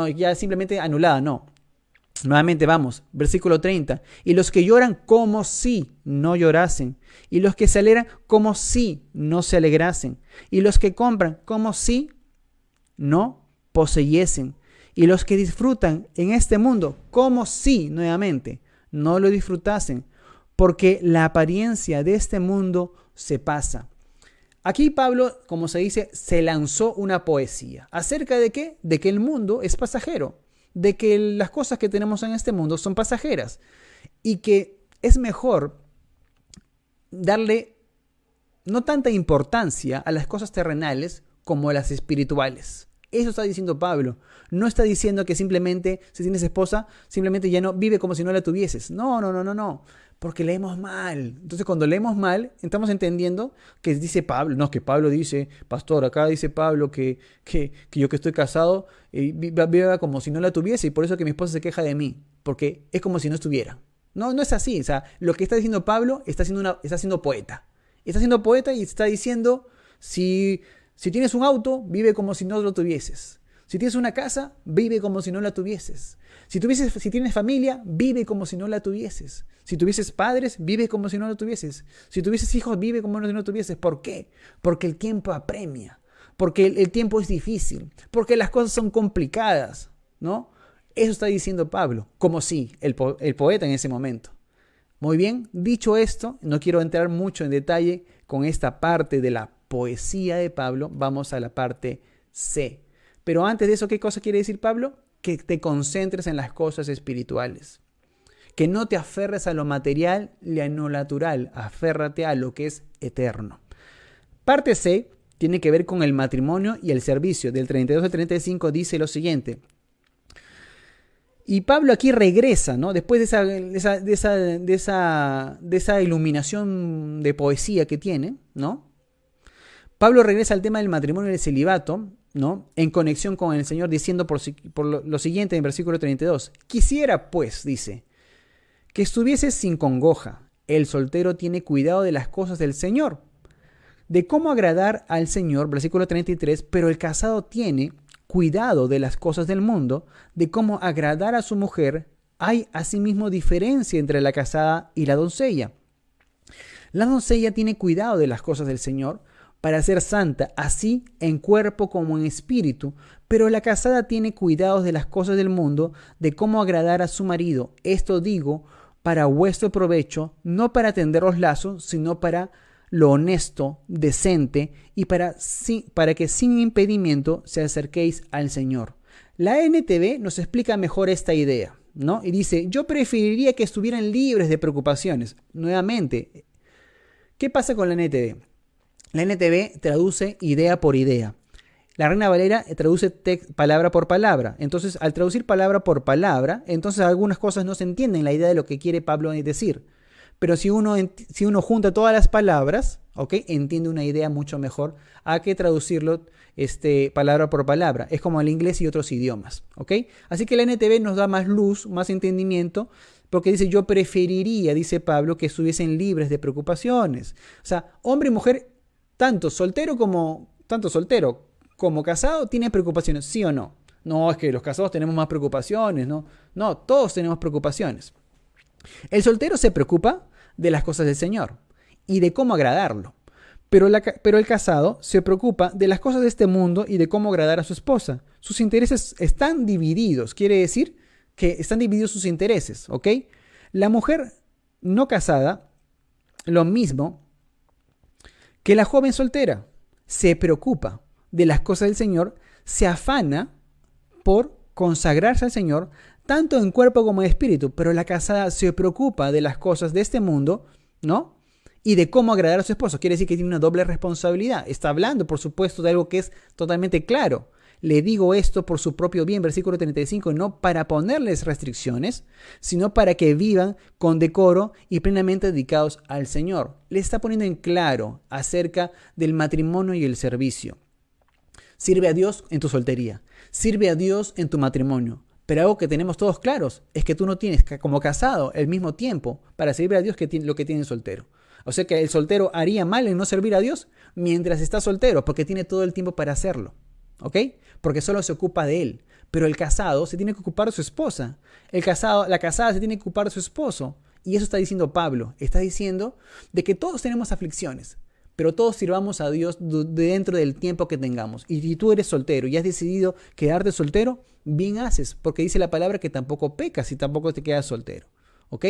ya simplemente anulada, no. Nuevamente vamos, versículo 30. Y los que lloran como si no llorasen. Y los que se alegran como si no se alegrasen. Y los que compran como si no poseyesen. Y los que disfrutan en este mundo como si, nuevamente, no lo disfrutasen. Porque la apariencia de este mundo se pasa. Aquí Pablo, como se dice, se lanzó una poesía. ¿Acerca de qué? De que el mundo es pasajero. De que las cosas que tenemos en este mundo son pasajeras y que es mejor darle no tanta importancia a las cosas terrenales como a las espirituales. Eso está diciendo Pablo. No está diciendo que simplemente, si tienes esposa, simplemente ya no vive como si no la tuvieses. No. Porque leemos mal. Entonces, cuando leemos mal, estamos entendiendo que dice Pablo. No, que Pablo dice, pastor, acá dice Pablo que yo que estoy casado, viva como si no la tuviese y por eso que mi esposa se queja de mí. Porque es como si no estuviera. No es así. O sea, lo que está diciendo Pablo está siendo poeta. Está siendo poeta y está diciendo, si tienes un auto, vive como si no lo tuvieses. Si tienes una casa, vive como si no la tuvieses. Si tienes familia, vive como si no la tuvieses. Si tuvieses padres, vive como si no lo tuvieses. Si tuvieses hijos, vive como si no lo tuvieses. ¿Por qué? Porque el tiempo apremia. Porque el tiempo es difícil. Porque las cosas son complicadas, ¿no? Eso está diciendo Pablo, como si el poeta en ese momento. Muy bien, dicho esto, no quiero entrar mucho en detalle con esta parte de la poesía de Pablo. Vamos a la parte C. Pero antes de eso, ¿qué cosa quiere decir Pablo? Que te concentres en las cosas espirituales. Que no te aferres a lo material ni a lo natural. Aférrate a lo que es eterno. Parte C tiene que ver con el matrimonio y el servicio. Del 32 al 35 dice lo siguiente. Y Pablo aquí regresa, ¿no? Después de esa iluminación de poesía que tiene, ¿no? Pablo regresa al tema del matrimonio y el celibato, ¿no? En conexión con el Señor, diciendo por lo siguiente en versículo 32. Quisiera, pues, dice, que estuvieses sin congoja. El soltero tiene cuidado de las cosas del Señor, de cómo agradar al Señor, versículo 33, pero el casado tiene cuidado de las cosas del mundo, de cómo agradar a su mujer. Hay asimismo diferencia entre la casada y la doncella. La doncella tiene cuidado de las cosas del Señor para ser santa, así en cuerpo como en espíritu, pero la casada tiene cuidados de las cosas del mundo, de cómo agradar a su marido. Esto digo para vuestro provecho, no para tender los lazos, sino para lo honesto, decente y para que sin impedimento se acerquéis al Señor. La NTV nos explica mejor esta idea, ¿no? Y dice, yo preferiría que estuvieran libres de preocupaciones. Nuevamente, ¿qué pasa con la NTV? La NTV traduce idea por idea. La Reina Valera traduce palabra por palabra. Entonces, al traducir palabra por palabra, entonces algunas cosas no se entienden la idea de lo que quiere Pablo decir. Pero si uno junta todas las palabras, ¿ok? Entiende una idea mucho mejor a que traducirlo palabra por palabra. Es como el inglés y otros idiomas, ¿ok? Así que la NTV nos da más luz, más entendimiento, porque dice, yo preferiría, dice Pablo, que estuviesen libres de preocupaciones. O sea, hombre y mujer, tanto soltero como casado, tienen preocupaciones, ¿sí o no? No, es que los casados tenemos más preocupaciones, ¿no? No, todos tenemos preocupaciones. El soltero se preocupa de las cosas del Señor y de cómo agradarlo. Pero el casado se preocupa de las cosas de este mundo y de cómo agradar a su esposa. Sus intereses están divididos. Quiere decir que están divididos sus intereses, ¿ok? La mujer no casada, lo mismo que la joven soltera, se preocupa de las cosas del Señor, se afana por consagrarse al Señor, tanto en cuerpo como en espíritu, pero la casada se preocupa de las cosas de este mundo, ¿no? Y de cómo agradar a su esposo. Quiere decir que tiene una doble responsabilidad. Está hablando, por supuesto, de algo que es totalmente claro. Le digo esto por su propio bien, versículo 35, no para ponerles restricciones, sino para que vivan con decoro y plenamente dedicados al Señor. Le está poniendo en claro acerca del matrimonio y el servicio. Sirve a Dios en tu soltería. Sirve a Dios en tu matrimonio. Pero algo que tenemos todos claros es que tú no tienes como casado el mismo tiempo para servir a Dios que lo que tiene el soltero. O sea que el soltero haría mal en no servir a Dios mientras está soltero, porque tiene todo el tiempo para hacerlo. ¿Ok? Porque solo se ocupa de él. Pero el casado se tiene que ocupar de su esposa. La casada se tiene que ocupar de su esposo. Y eso está diciendo Pablo. Está diciendo de que todos tenemos aflicciones, pero todos sirvamos a Dios dentro del tiempo que tengamos. Y si tú eres soltero y has decidido quedarte soltero, bien haces, porque dice la palabra que tampoco pecas y tampoco te quedas soltero. ¿Ok?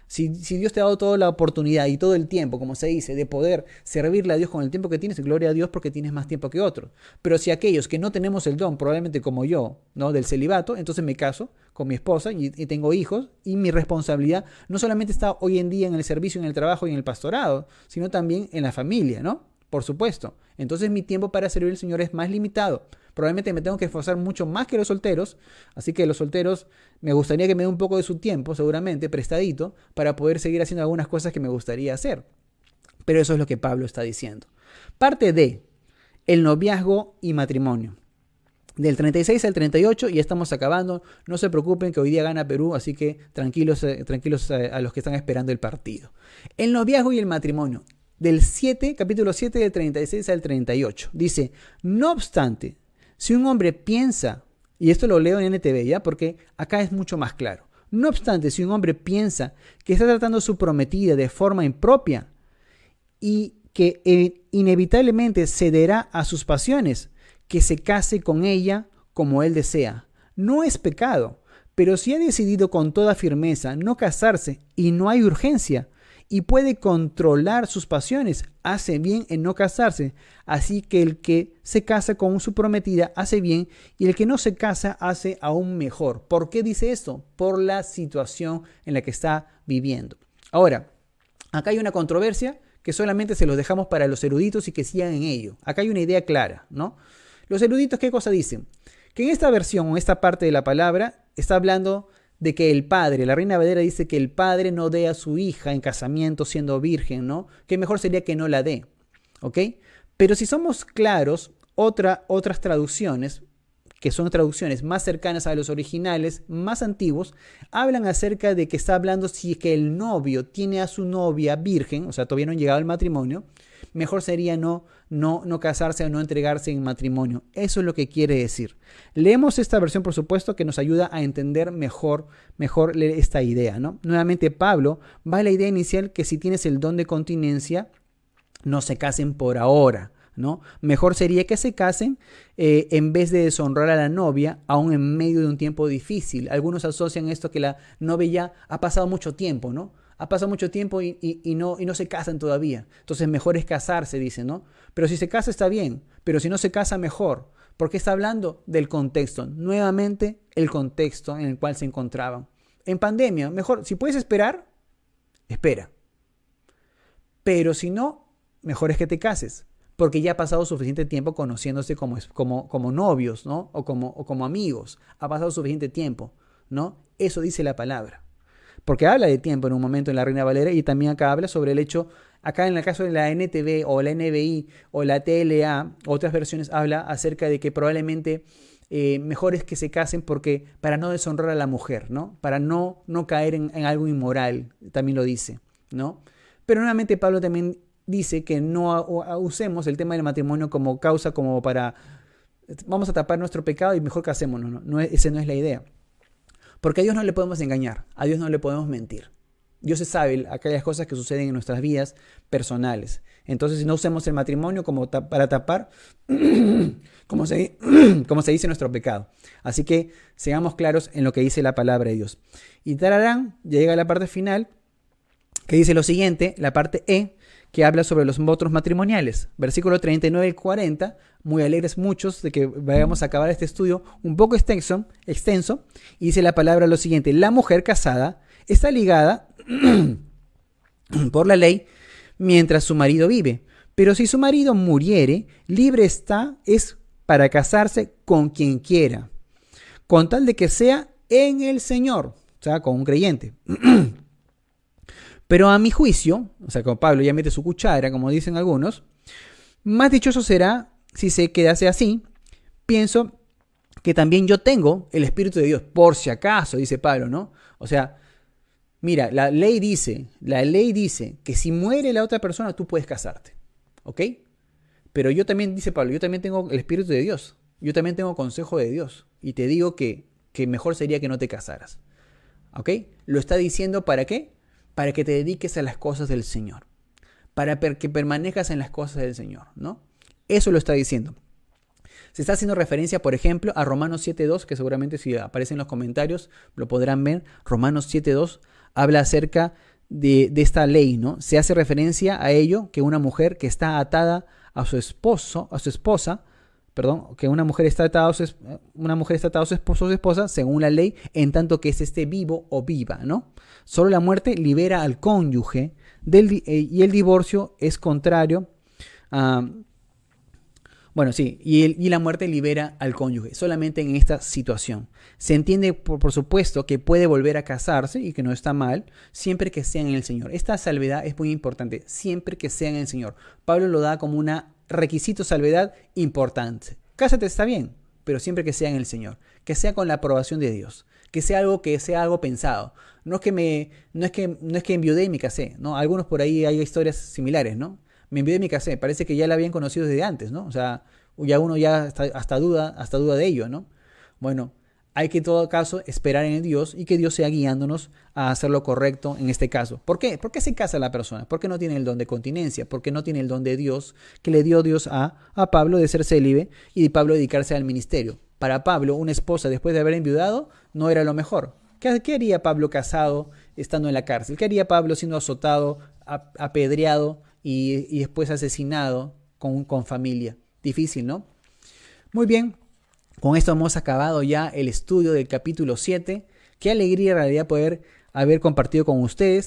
Si Dios te ha dado toda la oportunidad y todo el tiempo, como se dice, de poder servirle a Dios con el tiempo que tienes, gloria a Dios porque tienes más tiempo que otros. Pero si aquellos que no tenemos el don, probablemente como yo, ¿no? Del celibato, entonces me caso con mi esposa y tengo hijos, y mi responsabilidad no solamente está hoy en día en el servicio, en el trabajo y en el pastorado, sino también en la familia, ¿no? Por supuesto. Entonces mi tiempo para servir al Señor es más limitado. Probablemente me tengo que esforzar mucho más que los solteros, así que los solteros me gustaría que me den un poco de su tiempo, seguramente, prestadito, para poder seguir haciendo algunas cosas que me gustaría hacer. Pero eso es lo que Pablo está diciendo. Parte de el noviazgo y matrimonio. Del 36 al 38, y ya estamos acabando. No se preocupen que hoy día gana Perú, así que tranquilos a los que están esperando el partido. El noviazgo y el matrimonio. Del capítulo 7, del 36 al 38. Dice, no obstante, si un hombre piensa, y esto lo leo en NTV, ¿ya? Porque acá es mucho más claro. No obstante, si un hombre piensa que está tratando a su prometida de forma impropia y que inevitablemente cederá a sus pasiones, que se case con ella como él desea. No es pecado, pero si ha decidido con toda firmeza no casarse y no hay urgencia, y puede controlar sus pasiones, hace bien en no casarse. Así que el que se casa con su prometida hace bien, y el que no se casa hace aún mejor. ¿Por qué dice esto? Por la situación en la que está viviendo. Ahora, acá hay una controversia que solamente se los dejamos para los eruditos y que sigan en ello. Acá hay una idea clara, ¿no? Los eruditos, ¿qué cosa dicen? Que en esta versión, o esta parte de la palabra, está hablando de que el padre, la Reina Valera dice que el padre no dé a su hija en casamiento siendo virgen, ¿no? Que mejor sería que no la dé, ¿ok? Pero si somos claros, otras traducciones, que son traducciones más cercanas a los originales, más antiguos, hablan acerca de que está hablando si es que el novio tiene a su novia virgen, o sea, todavía no han llegado al matrimonio, mejor sería no casarse o no entregarse en matrimonio. Eso es lo que quiere decir. Leemos esta versión, por supuesto, que nos ayuda a entender mejor esta idea, ¿no? Nuevamente, Pablo va a la idea inicial que si tienes el don de continencia, no se casen por ahora, ¿no? Mejor sería que se casen en vez de deshonrar a la novia, aún en medio de un tiempo difícil. Algunos asocian esto que la novia ya ha pasado mucho tiempo, ¿no? Ha pasado mucho tiempo y no se casan todavía. Entonces mejor es casarse, dice, ¿no? Pero si se casa está bien, pero si no se casa mejor. Porque está hablando del contexto. Nuevamente, el contexto en el cual se encontraban. En pandemia, mejor, si puedes esperar, espera. Pero si no, mejor es que te cases. Porque ya ha pasado suficiente tiempo conociéndose como novios, ¿no? O como amigos. Ha pasado suficiente tiempo, ¿no? Eso dice la palabra. Porque habla de tiempo en un momento en la Reina Valera, y también acá habla sobre el hecho, acá en el caso de la NTV o la NBI o la TLA, otras versiones habla acerca de que probablemente mejor es que se casen porque para no deshonrar a la mujer, ¿no? Para no caer en algo inmoral, también lo dice, ¿no? Pero nuevamente Pablo también dice que no usemos el tema del matrimonio como causa, como para vamos a tapar nuestro pecado y mejor casémonos, ¿no? Esa no es la idea. Porque a Dios no le podemos engañar, a Dios no le podemos mentir. Dios se sabe aquellas cosas que suceden en nuestras vidas personales. Entonces, no usemos el matrimonio como para tapar, como se dice, nuestro pecado. Así que seamos claros en lo que dice la palabra de Dios. Y tararán, ya llega la parte final, que dice lo siguiente, la parte E, que habla sobre los votos matrimoniales. Versículo 39 y 40, muy alegres muchos de que vayamos a acabar este estudio un poco extenso, y dice la palabra lo siguiente: la mujer casada está ligada por la ley mientras su marido vive, pero si su marido muriere, libre es para casarse con quien quiera, con tal de que sea en el Señor, o sea, con un creyente. Pero a mi juicio, o sea, como Pablo ya mete su cuchara, como dicen algunos, más dichoso será si se quedase así. Pienso que también yo tengo el Espíritu de Dios, por si acaso, dice Pablo, ¿no? O sea, mira, la ley dice que si muere la otra persona, tú puedes casarte, ¿ok? Pero yo también, dice Pablo, yo también tengo el Espíritu de Dios. yo también tengo consejo de Dios y te digo que mejor sería que no te casaras. ¿Ok? Lo está diciendo ¿para qué? Para que te dediques a las cosas del Señor. Para que permanezcas en las cosas del Señor, ¿no? Eso lo está diciendo. Se está haciendo referencia, por ejemplo, a Romanos 7.2, que seguramente si aparece en los comentarios lo podrán ver. Romanos 7.2 habla acerca de esta ley, ¿no? Se hace referencia a ello, que una mujer que está atada a su esposa, que una mujer está atada a su esposo o su esposa, según la ley, en tanto que esté vivo o viva, ¿no? Solo la muerte libera al cónyuge y el divorcio es contrario a... y la muerte libera al cónyuge, solamente en esta situación. Se entiende, por supuesto, que puede volver a casarse y que no está mal, siempre que sea en el Señor. Esta salvedad es muy importante, siempre que sea en el Señor. Pablo lo da como un requisito salvedad importante. Cásate está bien, pero siempre que sea en el Señor, que sea con la aprobación de Dios, que sea algo pensado. No es que enviudé y me casé, ¿no? Algunos por ahí hay historias similares, ¿no? Me enviudé y me casé, parece que ya la habían conocido desde antes, ¿no? O sea, ya uno ya hasta duda de ello, ¿no? Bueno, hay que en todo caso esperar en Dios y que Dios sea guiándonos a hacer lo correcto en este caso. ¿Por qué? ¿Por qué se casa la persona? ¿Por qué no tiene el don de continencia? ¿Por qué no tiene el don de Dios que le dio Dios a Pablo de ser célibe y de Pablo dedicarse al ministerio? Para Pablo, una esposa después de haber enviudado no era lo mejor. ¿Qué haría Pablo casado estando en la cárcel? ¿Qué haría Pablo siendo azotado, apedreado y después asesinado con familia? Difícil, ¿no? Muy bien, con esto hemos acabado ya el estudio del capítulo 7. Qué alegría en realidad poder haber compartido con ustedes.